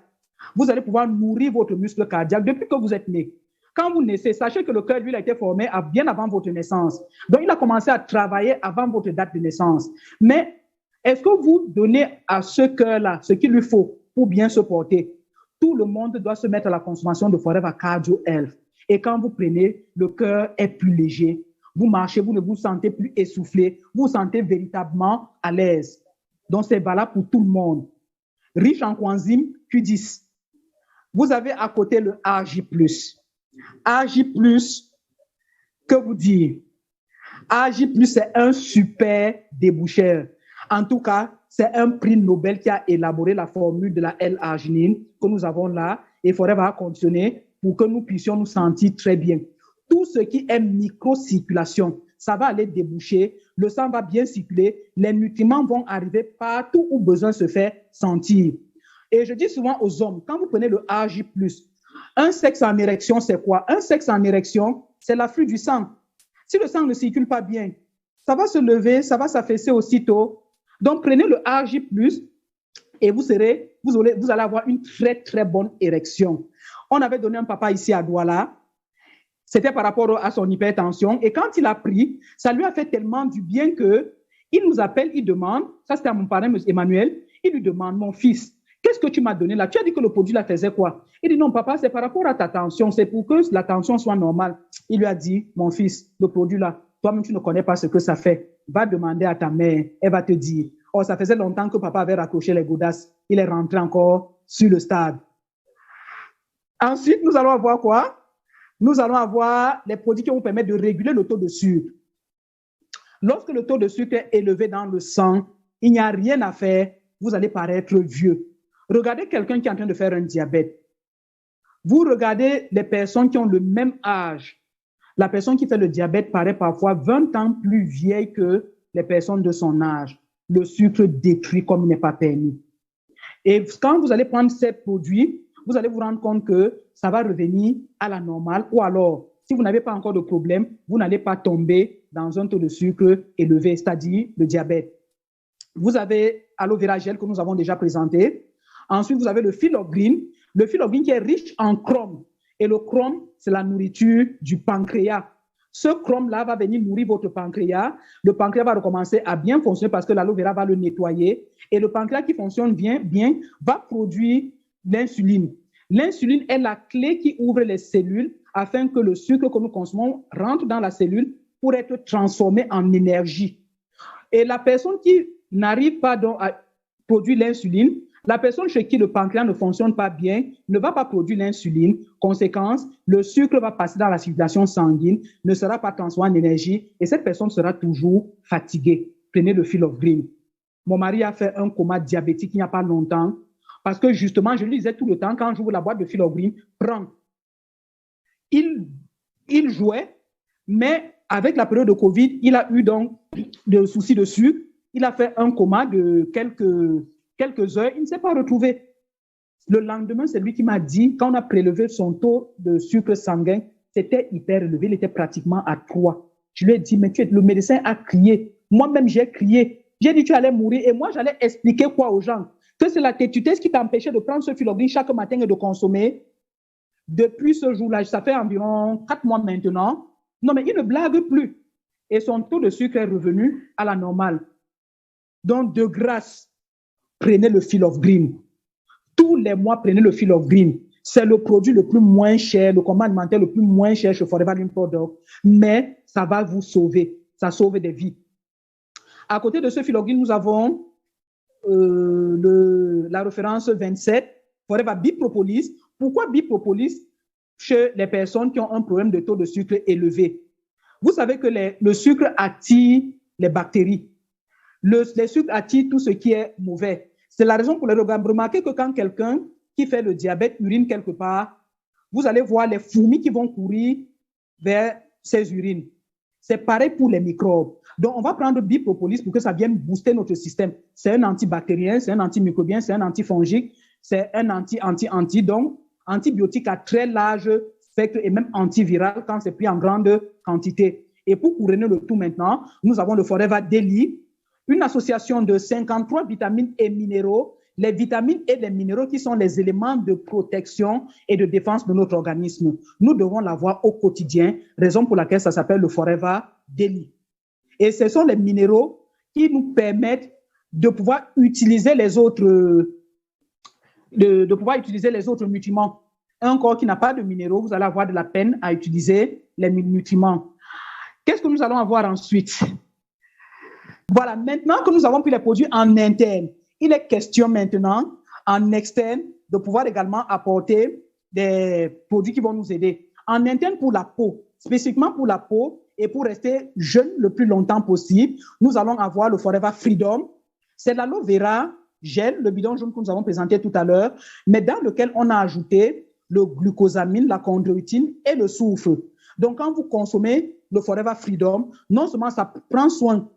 Vous allez pouvoir nourrir votre muscle cardiaque depuis que vous êtes né. Quand vous naissez, sachez que le cœur, lui, a été formé bien avant votre naissance. Donc, il a commencé à travailler avant votre date de naissance. Mais est-ce que vous donnez à ce cœur-là ce qu'il lui faut pour bien se porter? Tout le monde doit se mettre à la consommation de Forever Cardio Health. Et quand vous prenez, le cœur est plus léger. Vous marchez, vous ne vous sentez plus essoufflé. Vous vous sentez véritablement à l'aise. Donc, c'est valable pour tout le monde. Riche en coenzyme Q10. Vous avez à côté le AJ+. AJ+, que vous dire? AJ+, c'est un super déboucheur. En tout cas, c'est un prix Nobel qui a élaboré la formule de la L-arginine que nous avons là et Forever a conditionné pour que nous puissions nous sentir très bien. Tout ce qui est microcirculation, ça va aller déboucher, le sang va bien circuler, les nutriments vont arriver partout où besoin se fait sentir. Et je dis souvent aux hommes, quand vous prenez le AJ+, un sexe en érection, c'est quoi? Un sexe en érection, c'est l'afflux du sang. Si le sang ne circule pas bien, ça va se lever, ça va s'affaisser aussitôt. Donc, prenez le AJ+, et vous allez avoir une très, très bonne érection. On avait donné un papa ici à Douala. C'était par rapport à son hypertension. Et quand il a pris, ça lui a fait tellement du bien qu'il nous appelle, il demande, ça c'était à mon parrain, M. Emmanuel, il lui demande, mon fils, qu'est-ce que tu m'as donné là? Tu as dit que le produit là faisait quoi? Il dit, non, papa, c'est par rapport à ta tension, c'est pour que la tension soit normale. Il lui a dit, mon fils, le produit là, toi-même, tu ne connais pas ce que ça fait. Va demander à ta mère, elle va te dire. Oh, ça faisait longtemps que papa avait raccroché les godasses. Il est rentré encore sur le stade. Ensuite, nous allons avoir quoi? Nous allons avoir les produits qui vont permettre de réguler le taux de sucre. Lorsque le taux de sucre est élevé dans le sang, il n'y a rien à faire, vous allez paraître vieux. Regardez quelqu'un qui est en train de faire un diabète. Vous regardez les personnes qui ont le même âge. La personne qui fait le diabète paraît parfois 20 ans plus vieille que les personnes de son âge. Le sucre détruit comme il n'est pas permis. Et quand vous allez prendre ces produits, vous allez vous rendre compte que ça va revenir à la normale. Ou alors, si vous n'avez pas encore de problème, vous n'allez pas tomber dans un taux de sucre élevé, c'est-à-dire le diabète. Vous avez aloe vera gel que nous avons déjà présenté. Ensuite, vous avez le Fill of Green. Le Fill of Green qui est riche en chrome. Et le chrome, c'est la nourriture du pancréas. Ce chrome-là va venir nourrir votre pancréas. Le pancréas va recommencer à bien fonctionner parce que l'aloe vera va le nettoyer. Et le pancréas qui fonctionne bien va produire l'insuline. L'insuline est la clé qui ouvre les cellules afin que le sucre que nous consommons rentre dans la cellule pour être transformé en énergie. Et la personne qui n'arrive pas donc à produire l'insuline, la personne chez qui le pancréas ne fonctionne pas bien ne va pas produire l'insuline. Conséquence, le sucre va passer dans la circulation sanguine, ne sera pas transformé en énergie et cette personne sera toujours fatiguée. Prenez le Fill of Green. Mon mari a fait un coma diabétique il n'y a pas longtemps parce que justement, je lui disais tout le temps, quand j'ouvre la boîte de Fill of Green, prends. Il jouait, mais avec la période de Covid, il a eu donc des soucis de sucre. Il a fait un coma de quelques heures, il ne s'est pas retrouvé. Le lendemain, c'est lui qui m'a dit, quand on a prélevé son taux de sucre sanguin, c'était hyper élevé, il était pratiquement à 3. Je lui ai dit, mais le médecin a crié. Moi-même, j'ai crié. J'ai dit, tu allais mourir. Et moi, j'allais expliquer quoi aux gens? Que c'est la tétutesse qui t'empêchait de prendre ce Fill of Green chaque matin et de consommer. Depuis ce jour-là, ça fait environ 4 mois maintenant. Non, mais il ne blague plus. Et son taux de sucre est revenu à la normale. Donc, de grâce, prenez le Fill of Green. Tous les mois, prenez le Fill of Green. C'est le produit le plus moins cher, le complément alimentaire le plus moins cher chez Forever Green Product. Mais ça va vous sauver. Ça sauve des vies. À côté de ce Fill of Green, nous avons la référence 27, Forever Bipropolis. Pourquoi Bipropolis chez les personnes qui ont un problème de taux de sucre élevé? Vous savez que le sucre attire les bactéries. Les sucres attirent tout ce qui est mauvais. C'est la raison pour laquelle vous remarquez que quand quelqu'un qui fait le diabète urine quelque part, vous allez voir les fourmis qui vont courir vers ces urines. C'est pareil pour les microbes. Donc, on va prendre Bipropolis pour que ça vienne booster notre système. C'est un antibactérien, c'est un antimicrobien, c'est un antifongique, c'est un anti. Donc, antibiotique à très large spectre et même antiviral quand c'est pris en grande quantité. Et pour couronner le tout maintenant, nous avons le Forever Daily, une association de 53 vitamines et minéraux, les vitamines et les minéraux qui sont les éléments de protection et de défense de notre organisme. Nous devons l'avoir au quotidien, raison pour laquelle ça s'appelle le Forever Daily. Et ce sont les minéraux qui nous permettent de pouvoir utiliser les autres, nutriments. Un corps qui n'a pas de minéraux, vous allez avoir de la peine à utiliser les nutriments. Qu'est-ce que nous allons avoir ensuite? Voilà, maintenant que nous avons pris les produits en interne, il est question maintenant, en externe, de pouvoir également apporter des produits qui vont nous aider. En interne pour la peau, spécifiquement pour la peau et pour rester jeune le plus longtemps possible, nous allons avoir le Forever Freedom. C'est l'aloe vera gel, le bidon jaune que nous avons présenté tout à l'heure, mais dans lequel on a ajouté le glucosamine, la chondroïtine et le soufre. Donc, quand vous consommez le Forever Freedom, non seulement ça prend soin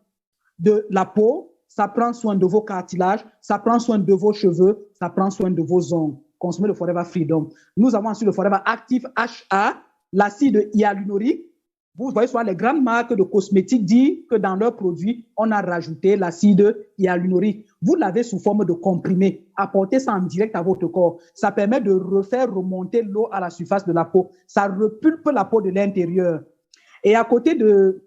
de la peau, ça prend soin de vos cartilages, ça prend soin de vos cheveux, ça prend soin de vos ongles. Consommez le Forever Freedom. Nous avons ensuite le Forever Active HA, l'acide hyaluronique. Vous voyez souvent les grandes marques de cosmétiques disent que dans leurs produits, on a rajouté l'acide hyaluronique. Vous l'avez sous forme de comprimé. Apportez ça en direct à votre corps. Ça permet de refaire remonter l'eau à la surface de la peau. Ça repulpe la peau de l'intérieur. Et à côté de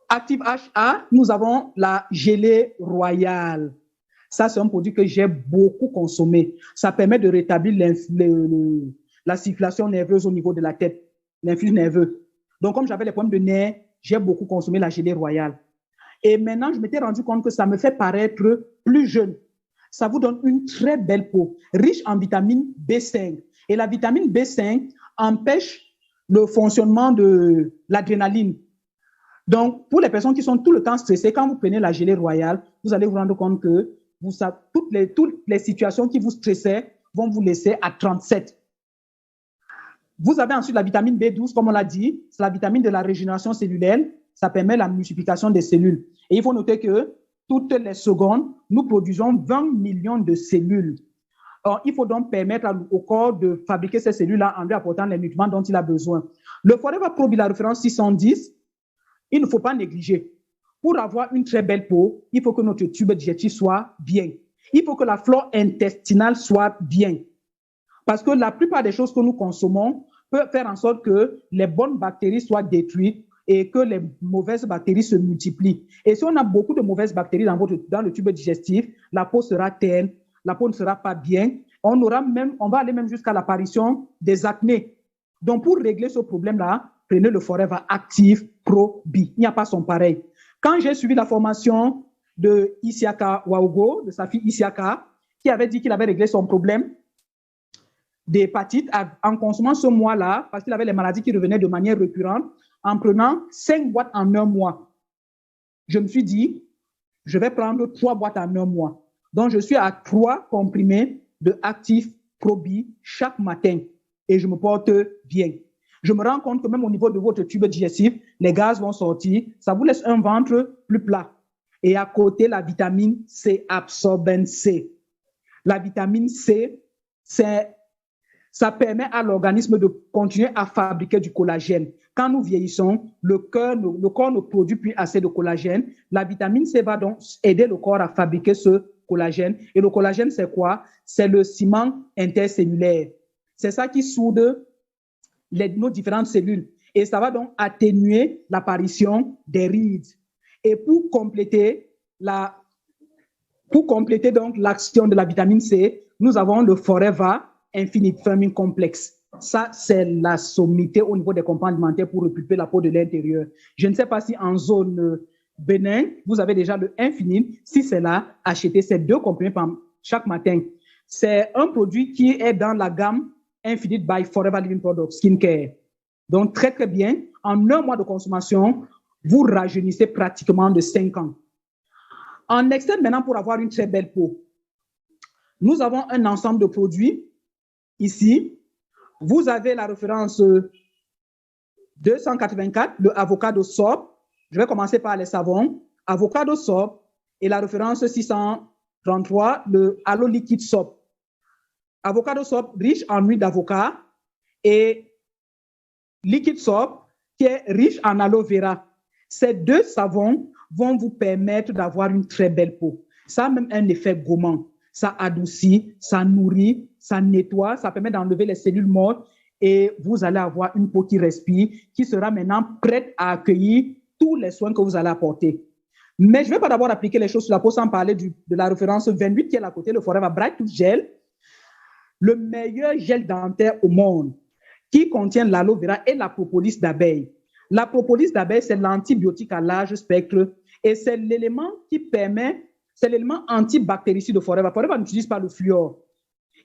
Active HA, nous avons la gelée royale. Ça, c'est un produit que j'ai beaucoup consommé. Ça permet de rétablir la circulation nerveuse au niveau de la tête, l'influx nerveux. Donc, comme j'avais les problèmes de nerfs, j'ai beaucoup consommé la gelée royale. Et maintenant, je m'étais rendu compte que ça me fait paraître plus jeune. Ça vous donne une très belle peau, riche en vitamine B5. Et la vitamine B5 empêche le fonctionnement de l'adrénaline. Donc, pour les personnes qui sont tout le temps stressées, quand vous prenez la gelée royale, vous allez vous rendre compte que toutes les situations qui vous stressaient vont vous laisser à 37. Vous avez ensuite la vitamine B12, comme on l'a dit, c'est la vitamine de la régénération cellulaire. Ça permet la multiplication des cellules. Et il faut noter que toutes les secondes, nous produisons 20 millions de cellules. Alors, il faut donc permettre au corps de fabriquer ces cellules-là en lui apportant les nutriments dont il a besoin. Le Forever Pro Bi, la référence 610, il ne faut pas négliger. Pour avoir une très belle peau, il faut que notre tube digestif soit bien. Il faut que la flore intestinale soit bien. Parce que la plupart des choses que nous consommons peuvent faire en sorte que les bonnes bactéries soient détruites et que les mauvaises bactéries se multiplient. Et si on a beaucoup de mauvaises bactéries dans le tube digestif, la peau sera terne, la peau ne sera pas bien. On va aller même jusqu'à l'apparition des acnés. Donc, pour régler ce problème-là, prenez le Forever Active Pro Bi. Il n'y a pas son pareil. Quand j'ai suivi la formation de Isiaka Waogo, de sa fille Isiaka, qui avait dit qu'il avait réglé son problème d'hépatite en consommant ce mois-là, parce qu'il avait les maladies qui revenaient de manière récurrente, en prenant 5 boîtes en un mois. Je me suis dit, je vais prendre 3 boîtes en un mois. Donc, je suis à 3 comprimés de Active Pro Bi chaque matin et je me porte bien. Je me rends compte que même au niveau de votre tube digestif, les gaz vont sortir. Ça vous laisse un ventre plus plat. Et à côté, la vitamine C, Absorbent C. La vitamine C, ça permet à l'organisme de continuer à fabriquer du collagène. Quand nous vieillissons, le corps ne produit plus assez de collagène. La vitamine C va donc aider le corps à fabriquer ce collagène. Et le collagène, c'est quoi? C'est le ciment intercellulaire. C'est ça qui soude nos différentes cellules. Et ça va donc atténuer l'apparition des rides. Et pour compléter donc l'action de la vitamine C, nous avons le Forever Infinite Firming Complex. Ça, c'est la sommité au niveau des compléments alimentaires pour repulper la peau de l'intérieur. Je ne sais pas si en zone Bénin, vous avez déjà le Infinite. Si c'est là, achetez ces 2 comprimés chaque matin. C'est un produit qui est dans la gamme Infinite by Forever Living Products Skincare. Donc, très, très bien. En un mois de consommation, vous rajeunissez pratiquement de 5 ans. En externe, maintenant, pour avoir une très belle peau, nous avons un ensemble de produits. Ici, vous avez la référence 284, le Avocado Soap. Je vais commencer par les savons. Avocado Soap et la référence 633, le Aloe Liquid Soap. Avocado Soap riche en huile d'avocat et Liquid Soap qui est riche en aloe vera. Ces 2 savons vont vous permettre d'avoir une très belle peau. Ça a même un effet gommant. Ça adoucit, ça nourrit, ça nettoie, ça permet d'enlever les cellules mortes et vous allez avoir une peau qui respire, qui sera maintenant prête à accueillir tous les soins que vous allez apporter. Mais je ne vais pas d'abord appliquer les choses sur la peau sans parler de la référence 28 qui est à côté, le Forever Bright Tooth Gel. Le meilleur gel dentaire au monde qui contient l'aloe vera et la propolis d'abeille. La propolis d'abeille, c'est l'antibiotique à large spectre et c'est l'élément qui permet, c'est l'élément antibactéricide de Forever. Forever n'utilise pas le fluor.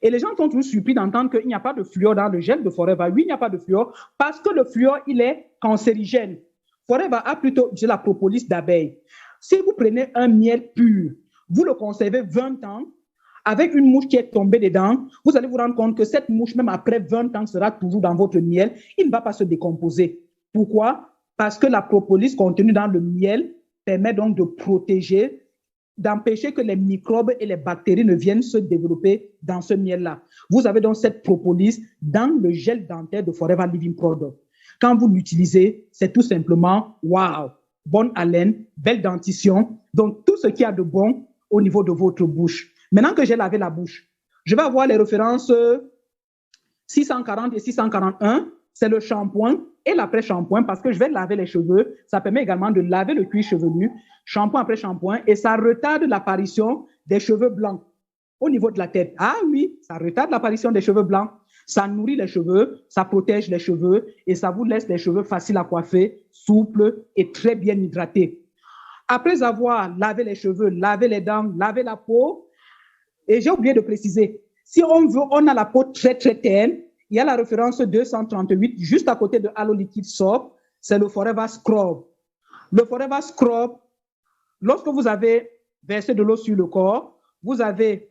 Et les gens sont toujours surpris d'entendre qu'il n'y a pas de fluor dans le gel de Forever. Oui, il n'y a pas de fluor parce que le fluor, il est cancérigène. Forever a plutôt de la propolis d'abeille. Si vous prenez un miel pur, vous le conservez 20 ans, avec une mouche qui est tombée dedans, vous allez vous rendre compte que cette mouche, même après 20 ans, sera toujours dans votre miel. Il ne va pas se décomposer. Pourquoi? Parce que la propolis contenue dans le miel permet donc de protéger, d'empêcher que les microbes et les bactéries ne viennent se développer dans ce miel-là. Vous avez donc cette propolis dans le gel dentaire de Forever Living Product. Quand vous l'utilisez, c'est tout simplement waouh, bonne haleine, belle dentition. Donc, tout ce qu'il y a de bon au niveau de votre bouche. Maintenant que j'ai lavé la bouche, je vais avoir les références 640 et 641. C'est le shampoing et l'après-shampoing parce que je vais laver les cheveux. Ça permet également de laver le cuir chevelu, shampoing après shampoing, et ça retarde l'apparition des cheveux blancs au niveau de la tête. Ah oui, ça retarde l'apparition des cheveux blancs. Ça nourrit les cheveux, ça protège les cheveux et ça vous laisse les cheveux faciles à coiffer, souples et très bien hydratés. Après avoir lavé les cheveux, lavé les dents, lavé la peau, et j'ai oublié de préciser, si on a la peau très très terne, il y a la référence 238 juste à côté de Halo Liquid Soap, c'est le Forever Scrub. Le Forever Scrub, lorsque vous avez versé de l'eau sur le corps, vous avez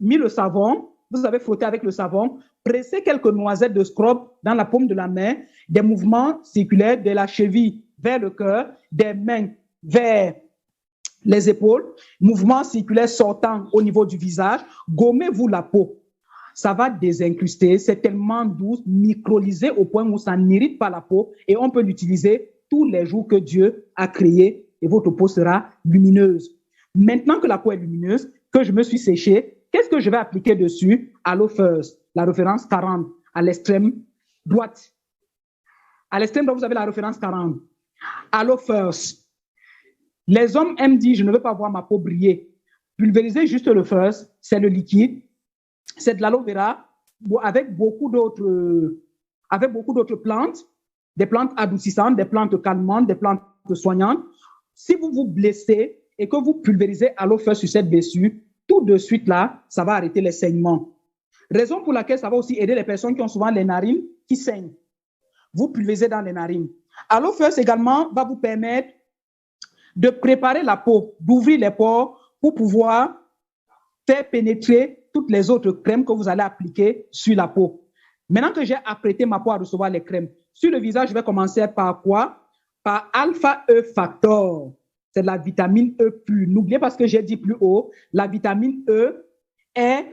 mis le savon, vous avez frotté avec le savon, pressé quelques noisettes de scrub dans la paume de la main, des mouvements circulaires de la cheville vers le cœur, des mains vers les épaules, mouvements circulaires sortant au niveau du visage, gommez-vous la peau. Ça va désincruster, c'est tellement doux, microlisé au point où ça n'irrite pas la peau et on peut l'utiliser tous les jours que Dieu a créé et votre peau sera lumineuse. Maintenant que la peau est lumineuse, que je me suis séché, qu'est-ce que je vais appliquer dessus? Aloe First, la référence 40 à l'extrême droite. À l'extrême droite, vous avez la référence 40. Aloe First. Les hommes aiment dire, je ne veux pas voir ma peau briller. Pulvérisez juste le First, c'est le liquide. C'est de l'aloe vera avec beaucoup d'autres plantes, des plantes adoucissantes, des plantes calmantes, des plantes soignantes. Si vous vous blessez et que vous pulvérisez Aloe First sur cette blessure, tout de suite là, ça va arrêter les saignements. Raison pour laquelle ça va aussi aider les personnes qui ont souvent les narines qui saignent. Vous pulvérisez dans les narines. Aloe First également va vous permettre de préparer la peau, d'ouvrir les pores pour pouvoir faire pénétrer toutes les autres crèmes que vous allez appliquer sur la peau. Maintenant que j'ai apprêté ma peau à recevoir les crèmes, sur le visage, je vais commencer par quoi? Par Alpha E Factor. C'est de la vitamine E pure. N'oubliez pas ce que j'ai dit plus haut. La vitamine E est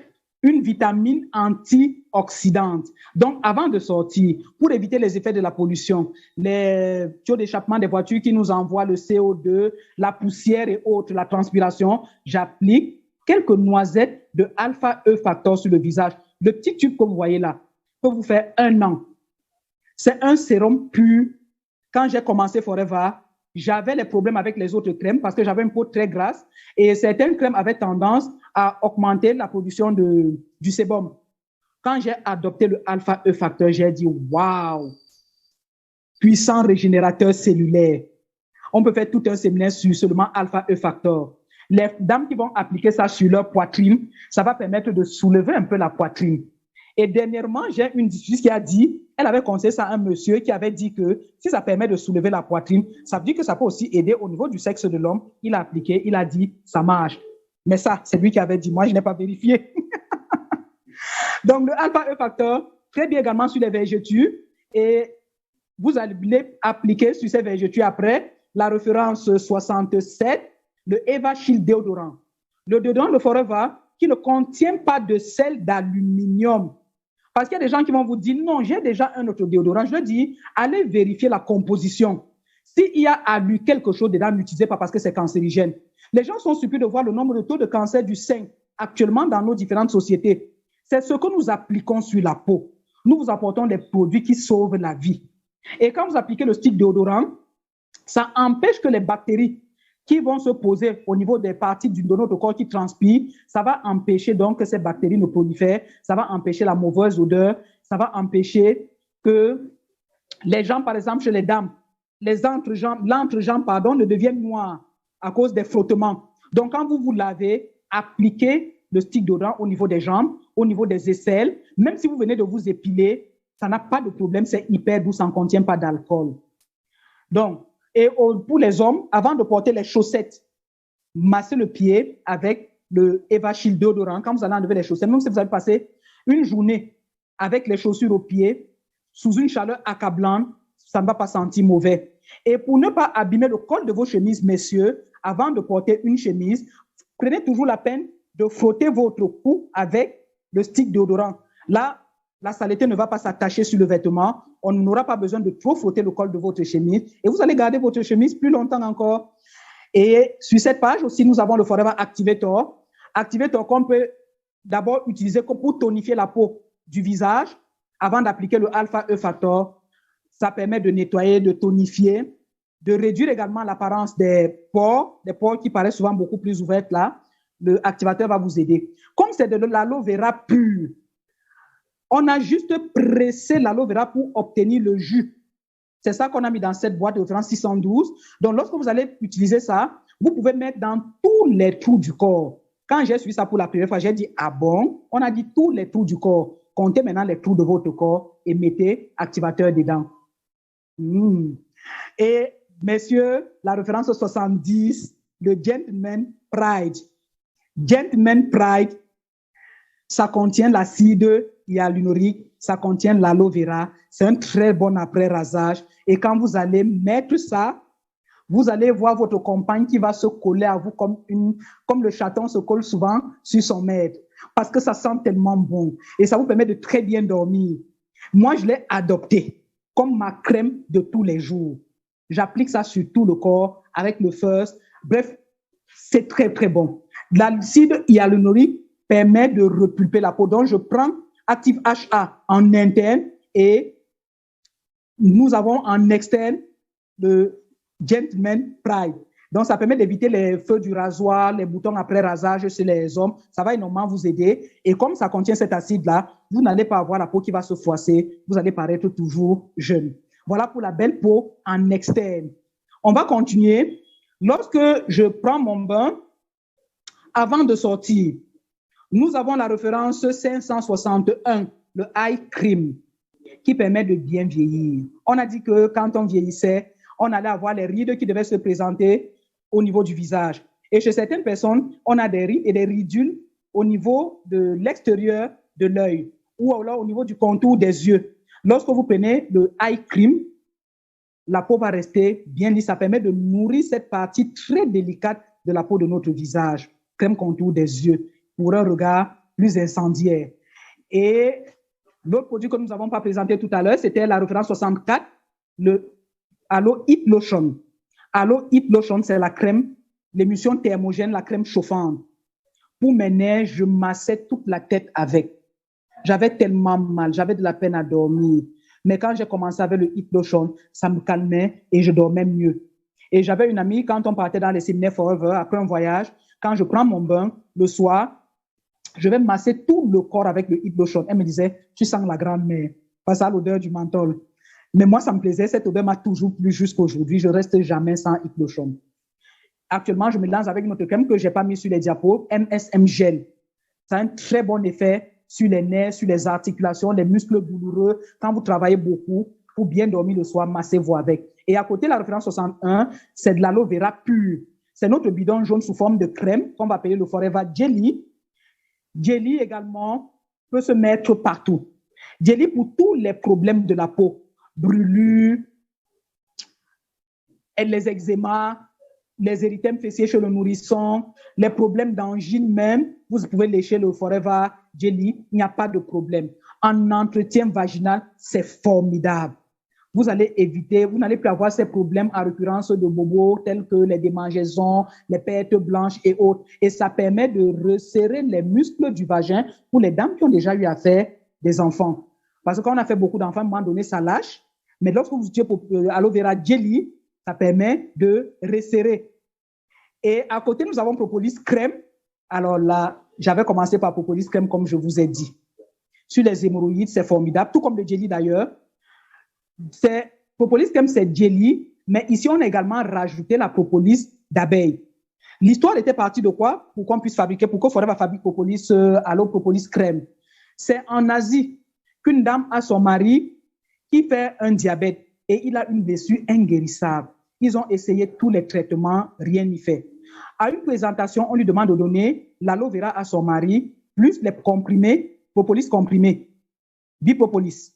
une vitamine antioxydante. Donc, avant de sortir, pour éviter les effets de la pollution, les tuyaux d'échappement des voitures qui nous envoient le CO2, la poussière et autres, la transpiration, j'applique quelques noisettes de Alpha E Factor sur le visage. Le petit tube que vous voyez là peut vous faire 1 an. C'est un sérum pur. Quand j'ai commencé Forever, j'avais les problèmes avec les autres crèmes parce que j'avais une peau très grasse et certaines crèmes avaient tendance à augmenter la production du sébum. Quand j'ai adopté le Alpha E Factor, j'ai dit waouh, puissant régénérateur cellulaire. On peut faire tout un séminaire sur seulement Alpha E Factor. Les dames qui vont appliquer ça sur leur poitrine, ça va permettre de soulever un peu la poitrine. Et dernièrement, j'ai une discussion qui a dit, elle avait conseillé ça à un monsieur qui avait dit que si ça permet de soulever la poitrine, ça veut dire que ça peut aussi aider au niveau du sexe de l'homme. Il a appliqué, il a dit, ça marche. Mais ça, c'est lui qui avait dit, moi, je n'ai pas vérifié. Donc, le Alpha E Factor, très bien également sur les vergetures. Et vous allez appliquer sur ces vergetures après la référence 67, le Eva Shield déodorant. Le déodorant de Forever qui ne contient pas de sel d'aluminium. Parce qu'il y a des gens qui vont vous dire, non, j'ai déjà un autre déodorant. Je leur dis, allez vérifier la composition. S'il y a alu quelque chose dedans, n'utilisez pas parce que c'est cancérigène. Les gens sont surpris de voir le nombre de taux de cancer du sein actuellement dans nos différentes sociétés. C'est ce que nous appliquons sur la peau. Nous vous apportons des produits qui sauvent la vie. Et quand vous appliquez le stick déodorant, ça empêche que les bactéries qui vont se poser au niveau des parties de notre corps qui transpirent, ça va empêcher donc que ces bactéries ne prolifèrent, ça va empêcher la mauvaise odeur, ça va empêcher que les jambes, par exemple, chez les dames, l'entrejambe, ne deviennent noires à cause des frottements. Donc, quand vous vous lavez, appliquez le stick déodorant au niveau des jambes, au niveau des aisselles. Même si vous venez de vous épiler, ça n'a pas de problème, c'est hyper doux, ça ne contient pas d'alcool. Donc, et pour les hommes, avant de porter les chaussettes, massez le pied avec le Eva Shield déodorant. Quand vous allez enlever les chaussettes, même si vous avez passé une journée avec les chaussures aux pieds, sous une chaleur accablante, ça ne va pas sentir mauvais. Et pour ne pas abîmer le col de vos chemises, messieurs, avant de porter une chemise, prenez toujours la peine de frotter votre cou avec le stick déodorant. Là, la saleté ne va pas s'attacher sur le vêtement. On n'aura pas besoin de trop frotter le col de votre chemise. Et vous allez garder votre chemise plus longtemps encore. Et sur cette page aussi, nous avons le Forever Activator. Activator qu'on peut d'abord utiliser pour tonifier la peau du visage avant d'appliquer le Alpha E Factor. Ça permet de nettoyer, de tonifier, de réduire également l'apparence des pores qui paraissent souvent beaucoup plus ouvertes là. Le activateur va vous aider. Comme c'est de l'aloe vera pur, on a juste pressé l'aloe vera pour obtenir le jus. C'est ça qu'on a mis dans cette boîte de référence 612. Donc, lorsque vous allez utiliser ça, vous pouvez mettre dans tous les trous du corps. Quand j'ai suivi ça pour la première fois, j'ai dit, ah bon? On a dit tous les trous du corps. Comptez maintenant les trous de votre corps et mettez activateur dedans. Et messieurs, la référence 70, le Gentleman Pride. Gentleman Pride, ça contient l'acide hyaluronique, ça contient l'aloe vera. C'est un très bon après-rasage. Et quand vous allez mettre ça, vous allez voir votre compagne qui va se coller à vous comme le chaton se colle souvent sur son maître. Parce que ça sent tellement bon. Et ça vous permet de très bien dormir. Moi, je l'ai adopté comme ma crème de tous les jours. J'applique ça sur tout le corps avec le First. Bref, c'est très, très bon. L'acide hyaluronique permet de repulper la peau. Donc, je prends Active HA en interne et nous avons en externe le Gentleman Pride. Donc, ça permet d'éviter les feux du rasoir, les boutons après rasage chez les hommes. Ça va énormément vous aider. Et comme ça contient cet acide-là, vous n'allez pas avoir la peau qui va se froisser. Vous allez paraître toujours jeune. Voilà pour la belle peau en externe. On va continuer. Lorsque je prends mon bain, avant de sortir, nous avons la référence 561, le Eye Cream, qui permet de bien vieillir. On a dit que quand on vieillissait, on allait avoir les rides qui devaient se présenter au niveau du visage. Et chez certaines personnes, on a des rides et des ridules au niveau de l'extérieur de l'œil ou alors au niveau du contour des yeux. Lorsque vous prenez le Eye Cream, la peau va rester bien lisse. Ça permet de nourrir cette partie très délicate de la peau de notre visage, crème contour des yeux, pour un regard plus incendiaire. Et l'autre produit que nous n'avons pas présenté tout à l'heure, c'était la référence 64, le Aloe Heat Lotion. Aloe Heat Lotion, c'est la crème, l'émulsion thermogène, la crème chauffante. Pour mes nerfs, je massais toute la tête avec. J'avais tellement mal, j'avais de la peine à dormir. Mais quand j'ai commencé avec le Heat Lotion, ça me calmait et je dormais mieux. Et j'avais une amie, quand on partait dans les séminaires Forever, après un voyage, quand je prends mon bain, le soir, je vais masser tout le corps avec le Heat Lotion. Elle me disait, tu sens la grand-mère, pas ça l'odeur du menthol. Mais moi, ça me plaisait, cette odeur m'a toujours plu jusqu'à aujourd'hui. Je ne reste jamais sans Heat Lotion. Actuellement, je me lance avec une autre crème que je n'ai pas mis sur les diapos, MSM Gel. Ça a un très bon effet sur les nerfs, sur les articulations, les muscles douloureux. Quand vous travaillez beaucoup, pour bien dormir le soir, massez-vous avec. Et à côté, la référence 61, c'est de l'aloe vera pur. C'est notre bidon jaune sous forme de crème qu'on va appeler le Forever Jelly. Jelly également peut se mettre partout. Jelly pour tous les problèmes de la peau, brûlures, les eczémas, les érythèmes fessiers chez le nourrisson, les problèmes d'angine même, vous pouvez lécher le Forever Jelly, il n'y a pas de problème. En entretien vaginal, c'est formidable. Vous allez éviter, vous n'allez plus avoir ces problèmes à récurrence de bobos tels que les démangeaisons, les pertes blanches et autres. Et ça permet de resserrer les muscles du vagin pour les dames qui ont déjà eu à faire des enfants. Parce que quand on a fait beaucoup d'enfants, à un moment donné, ça lâche. Mais lorsque vous utilisez aloe vera jelly, ça permet de resserrer. Et à côté, nous avons Propolis crème. Alors là, j'avais commencé par Propolis crème, comme je vous ai dit. Sur les hémorroïdes, c'est formidable, tout comme le jelly d'ailleurs. Propolis crème, c'est jelly, mais ici, on a également rajouté la propolis d'abeille. L'histoire était partie de quoi? Pour qu'on puisse fabriquer, pour que Forever fabrique propolis, aloe propolis crème. C'est en Asie qu'une dame a son mari qui fait un diabète et il a une blessure inguérissable. Ils ont essayé tous les traitements, rien n'y fait. À une présentation, on lui demande de donner l'aloe vera à son mari, plus les comprimés, propolis comprimés, bipropolis.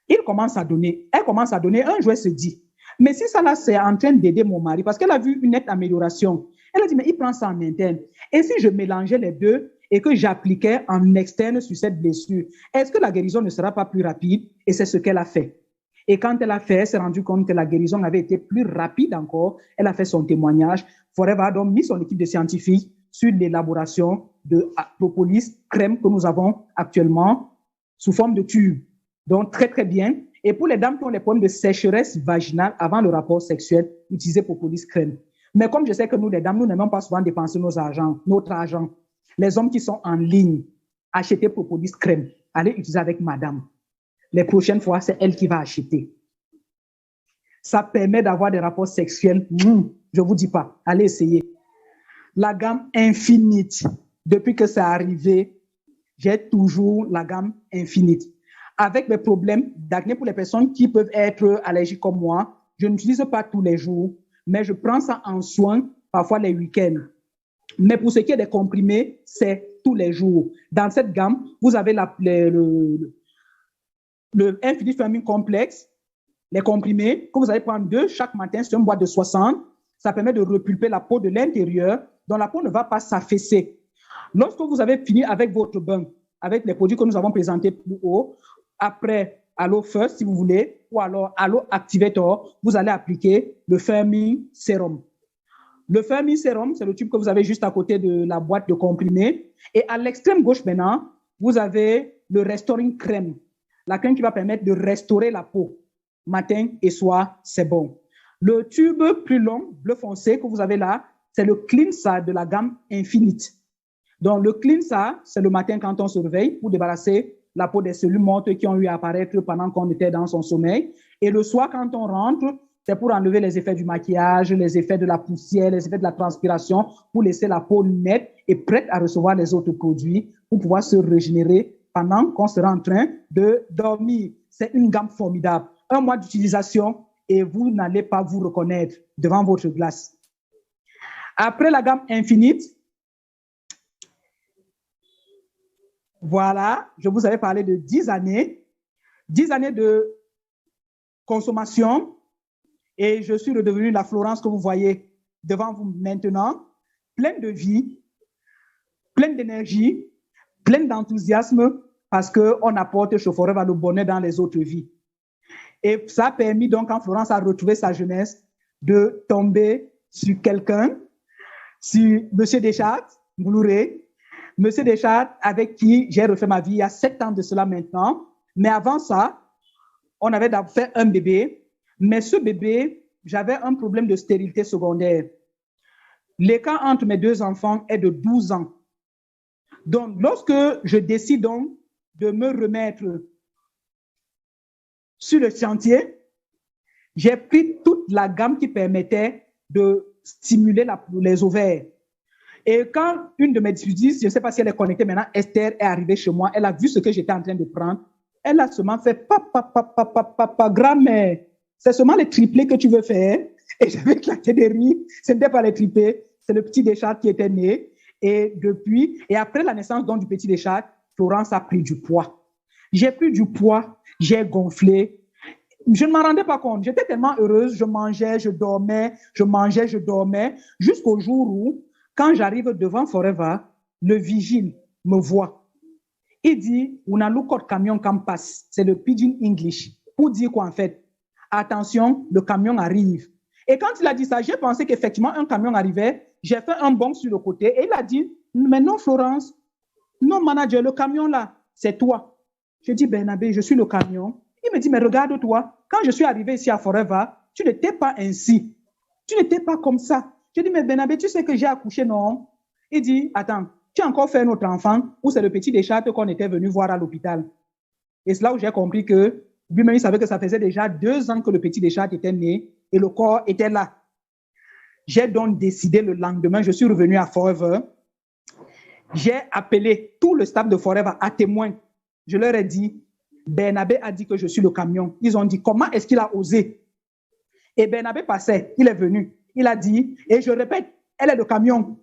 Elle commence à donner. Un jour, elle se dit, mais si ça là, c'est en train d'aider mon mari, parce qu'elle a vu une nette amélioration. Elle a dit, mais il prend ça en interne. Et si je mélangeais les deux, et que j'appliquais en externe sur cette blessure, est-ce que la guérison ne sera pas plus rapide? Et c'est ce qu'elle a fait. Et quand elle a fait, elle s'est rendue compte que la guérison avait été plus rapide encore. Elle a fait son témoignage. Forever a donc mis son équipe de scientifiques sur l'élaboration de propolis crème que nous avons actuellement sous forme de tube. Donc, très, très bien. Et pour les dames qui ont les problèmes de sécheresse vaginale avant le rapport sexuel, utilisez propolis crème. Mais comme je sais que nous, les dames, nous n'aimons pas souvent dépenser notre argent. Les hommes qui sont en ligne, achetez propolis crème. Allez utiliser avec madame. Les prochaines fois, c'est elle qui va acheter. Ça permet d'avoir des rapports sexuels. Je vous dis pas. Allez essayer. La gamme Infinite. Depuis que c'est arrivé, j'ai toujours la gamme Infinite. Avec mes problèmes d'acné pour les personnes qui peuvent être allergiques comme moi, je n'utilise pas tous les jours, mais je prends ça en soin, parfois les week-ends. Mais pour ce qui est des comprimés, c'est tous les jours. Dans cette gamme, vous avez le Infinite Firming Complex, les comprimés, que vous allez prendre 2 chaque matin sur une boîte de 60. Ça permet de repulper la peau de l'intérieur, dont la peau ne va pas s'affaisser. Lorsque vous avez fini avec votre bain, avec les produits que nous avons présentés plus haut, après Aloe First, si vous voulez, ou alors Aloe Activator, vous allez appliquer le Firming Serum. Le Firming Serum, c'est le tube que vous avez juste à côté de la boîte de comprimés. Et à l'extrême gauche maintenant, vous avez le Restoring Crème. La crème qui va permettre de restaurer la peau. Matin et soir, c'est bon. Le tube plus long, bleu foncé, que vous avez là, c'est le Cleansa de la gamme Infinite. Donc, le Cleansa, c'est le matin quand on se réveille pour débarrasser la peau des cellules mortes qui ont eu à apparaître pendant qu'on était dans son sommeil. Et le soir, quand on rentre, c'est pour enlever les effets du maquillage, les effets de la poussière, les effets de la transpiration, pour laisser la peau nette et prête à recevoir les autres produits pour pouvoir se régénérer pendant qu'on sera en train de dormir. C'est une gamme formidable. 1 mois d'utilisation et vous n'allez pas vous reconnaître devant votre glace. Après la gamme Infinite, voilà, je vous avais parlé de 10 années de consommation et je suis redevenue la Florence que vous voyez devant vous maintenant, pleine de vie, pleine d'énergie, pleine d'enthousiasme parce qu'on apporte chez Forever le bonheur dans les autres vies. Et ça a permis donc, quand Florence a retrouvé sa jeunesse, de tomber sur quelqu'un, sur M. Deschartres, Moulouré, M. Deschartres, avec qui j'ai refait ma vie il y a 7 ans de cela maintenant. Mais avant ça, on avait fait un bébé. Mais ce bébé, j'avais un problème de stérilité secondaire. L'écart entre mes 2 enfants est de 12 ans. Donc, lorsque je décide donc de me remettre sur le chantier, j'ai pris toute la gamme qui permettait de stimuler les ovaires. Et quand une de mes diffusises, je ne sais pas si elle est connectée maintenant, Esther est arrivée chez moi, elle a vu ce que j'étais en train de prendre, elle a seulement fait papa, grand-mère, c'est seulement les triplés que tu veux faire. Et j'avais éclaté de rire, ce n'était pas les triplés, c'est le petit Deschartres qui était né. Et depuis, et après la naissance donc du petit Deschartres, Florence a pris du poids. J'ai pris du poids, j'ai gonflé. Je ne m'en rendais pas compte. J'étais tellement heureuse. Je mangeais, je dormais, je mangeais, je dormais. Jusqu'au jour où, quand j'arrive devant Forever, le vigile me voit. Il dit, on a le camion qui passe. C'est le pidgin English. Pour dire quoi en fait? Attention, le camion arrive. Et quand il a dit ça, j'ai pensé qu'effectivement un camion arrivait. J'ai fait un bond sur le côté et il a dit, mais non Florence, non manager, le camion là, c'est toi. Je dis, Bernabé, je suis le camion. Il me dit, mais regarde-toi, quand je suis arrivé ici à Forever, tu n'étais pas ainsi. Tu n'étais pas comme ça. Je dis, mais Bernabé, tu sais que j'ai accouché, non? Il dit, attends, tu as encore fait un autre enfant ou c'est le petit Deschartres qu'on était venu voir à l'hôpital? Et c'est là où j'ai compris que lui-même, il savait que ça faisait déjà 2 ans que le petit Deschartres était né et le corps était là. J'ai donc décidé le lendemain, je suis revenu à Forever. J'ai appelé tout le staff de Forever à témoin. Je leur ai dit, Bernabé a dit que je suis le camion. Ils ont dit, comment est-ce qu'il a osé? Et Bernabé passait, il est venu. Il a dit, et je répète, elle est le camion.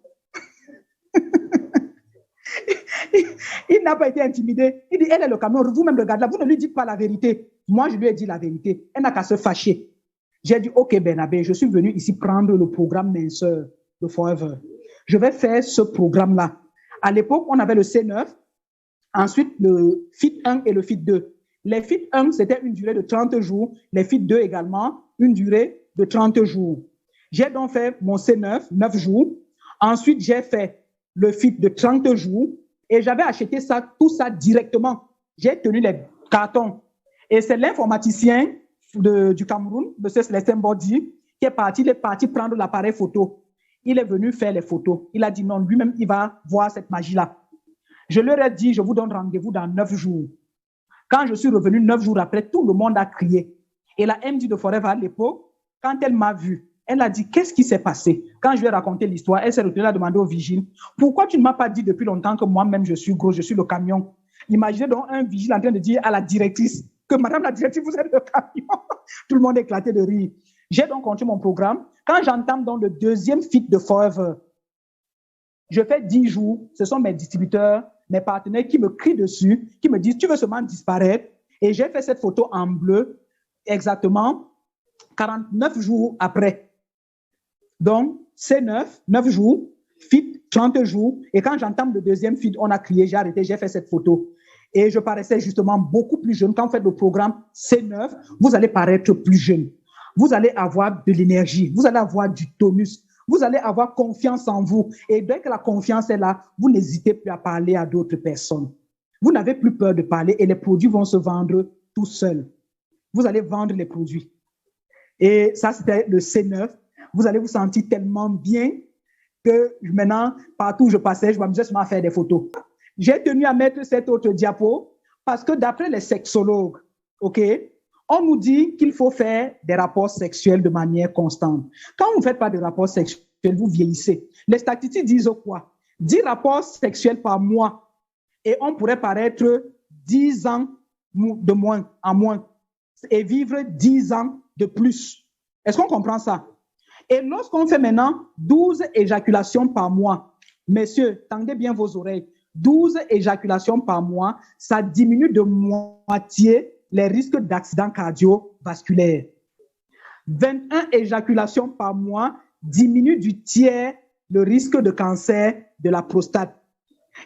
Il n'a pas été intimidé. Il dit, elle est le camion. Vous-même, regardez-la, vous ne lui dites pas la vérité. Moi, je lui ai dit la vérité. Elle n'a qu'à se fâcher. J'ai dit, OK, Bernabé, je suis venu ici prendre le programme minceur de Forever. Je vais faire ce programme-là. À l'époque, on avait le C9, ensuite le FIT 1 et le FIT 2. Les FIT 1, c'était une durée de 30 jours. Les FIT 2 également, une durée de 30 jours. J'ai donc fait mon C9, 9 jours. Ensuite, j'ai fait le FIT de 30 jours et j'avais acheté tout ça directement. J'ai tenu les cartons. Et c'est l'informaticien du Cameroun, M. Célestin Bodi, qui est parti, il est parti prendre l'appareil photo. Il est venu faire les photos. Il a dit non, lui-même, il va voir cette magie-là. Je leur ai dit, je vous donne rendez-vous dans 9 jours. Quand je suis revenu 9 jours après, tout le monde a crié. Et la MD de Forever à l'époque, quand elle m'a vu, elle a dit, qu'est-ce qui s'est passé? Quand je lui ai raconté l'histoire, elle s'est retenue à demander au vigile, pourquoi tu ne m'as pas dit depuis longtemps que moi-même je suis gros, je suis le camion? Imaginez donc un vigile en train de dire à la directrice que madame la directrice, vous êtes le camion. Tout le monde éclatait de rire. J'ai donc continué mon programme. Quand j'entame dans le deuxième FIT de Forever, je fais 10 jours, ce sont mes distributeurs, mes partenaires qui me crient dessus, qui me disent, tu veux seulement disparaître? Et j'ai fait cette photo en bleu exactement 49 jours après. Donc, c'est 9 jours, FIT, 30 jours. Et quand j'entame le deuxième FIT, on a crié, j'ai arrêté, j'ai fait cette photo. Et je paraissais justement beaucoup plus jeune. Quand vous faites le programme C9, vous allez paraître plus jeune. Vous allez avoir de l'énergie, vous allez avoir du tonus, vous allez avoir confiance en vous. Et dès que la confiance est là, vous n'hésitez plus à parler à d'autres personnes. Vous n'avez plus peur de parler et les produits vont se vendre tout seuls. Vous allez vendre les produits. Et ça, c'était le C9. Vous allez vous sentir tellement bien que maintenant, partout où je passais, je m'amusais seulement à faire des photos. J'ai tenu à mettre cette autre diapo parce que d'après les sexologues, OK, on nous dit qu'il faut faire des rapports sexuels de manière constante. Quand vous ne faites pas de rapports sexuels, vous vieillissez. Les statistiques disent quoi? 10 rapports sexuels par mois et on pourrait paraître 10 ans de moins en moins et vivre 10 ans de plus. Est-ce qu'on comprend ça? Et lorsqu'on fait maintenant 12 éjaculations par mois, messieurs, tendez bien vos oreilles, 12 éjaculations par mois, ça diminue de moitié les risques d'accidents cardiovasculaires. 21 éjaculations par mois diminue du tiers le risque de cancer de la prostate.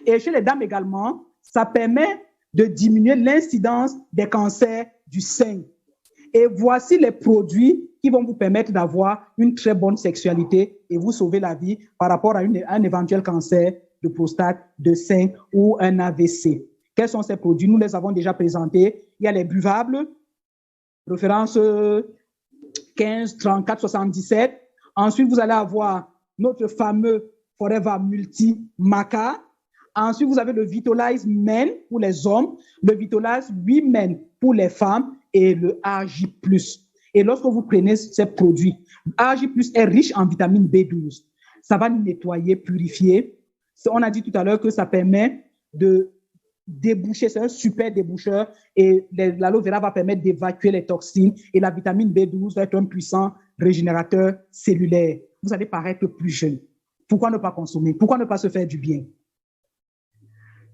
Et chez les dames également, ça permet de diminuer l'incidence des cancers du sein. Et voici les produits qui vont vous permettre d'avoir une très bonne sexualité et vous sauver la vie par rapport à un éventuel cancer de prostate, de sein ou un AVC. Quels sont ces produits? Nous les avons déjà présentés. Il y a les buvables, référence 15 34 77. Ensuite, vous allez avoir notre fameux Forever Multi Maca. Ensuite, vous avez le Vitalize Men pour les hommes, le Vitalize Women pour les femmes et le AJ+. Et lorsque vous prenez ces produits, AJ+ est riche en vitamine B12. Ça va nettoyer, purifier. On a dit tout à l'heure que ça permet de déboucher, c'est un super déboucheur et l'aloe vera va permettre d'évacuer les toxines et la vitamine B12 va être un puissant régénérateur cellulaire. Vous allez paraître plus jeune. Pourquoi ne pas consommer? Pourquoi ne pas se faire du bien?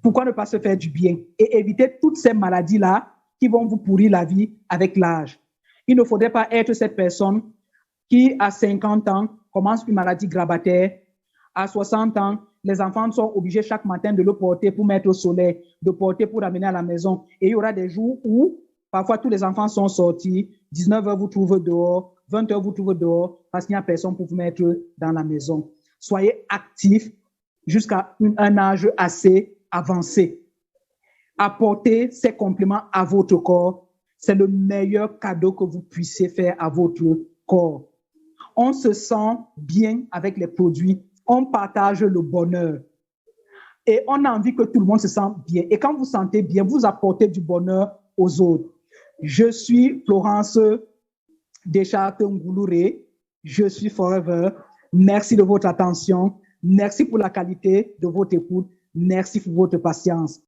Pourquoi ne pas se faire du bien et éviter toutes ces maladies-là qui vont vous pourrir la vie avec l'âge? Il ne faudrait pas être cette personne qui, à 50 ans, commence une maladie grabataire. À 60 ans, les enfants sont obligés chaque matin de le porter pour mettre au soleil, de porter pour ramener à la maison. Et il y aura des jours où, parfois, tous les enfants sont sortis, 19h vous trouvez dehors, 20h vous trouvez dehors, parce qu'il n'y a personne pour vous mettre dans la maison. Soyez actifs jusqu'à un âge assez avancé. Apportez ces compléments à votre corps. C'est le meilleur cadeau que vous puissiez faire à votre corps. On se sent bien avec les produits. On partage le bonheur. Et on a envie que tout le monde se sente bien. Et quand vous sentez bien, vous apportez du bonheur aux autres. Je suis Florence Deschartres-Ngoulouré. Je suis Forever. Merci de votre attention. Merci pour la qualité de votre écoute. Merci pour votre patience.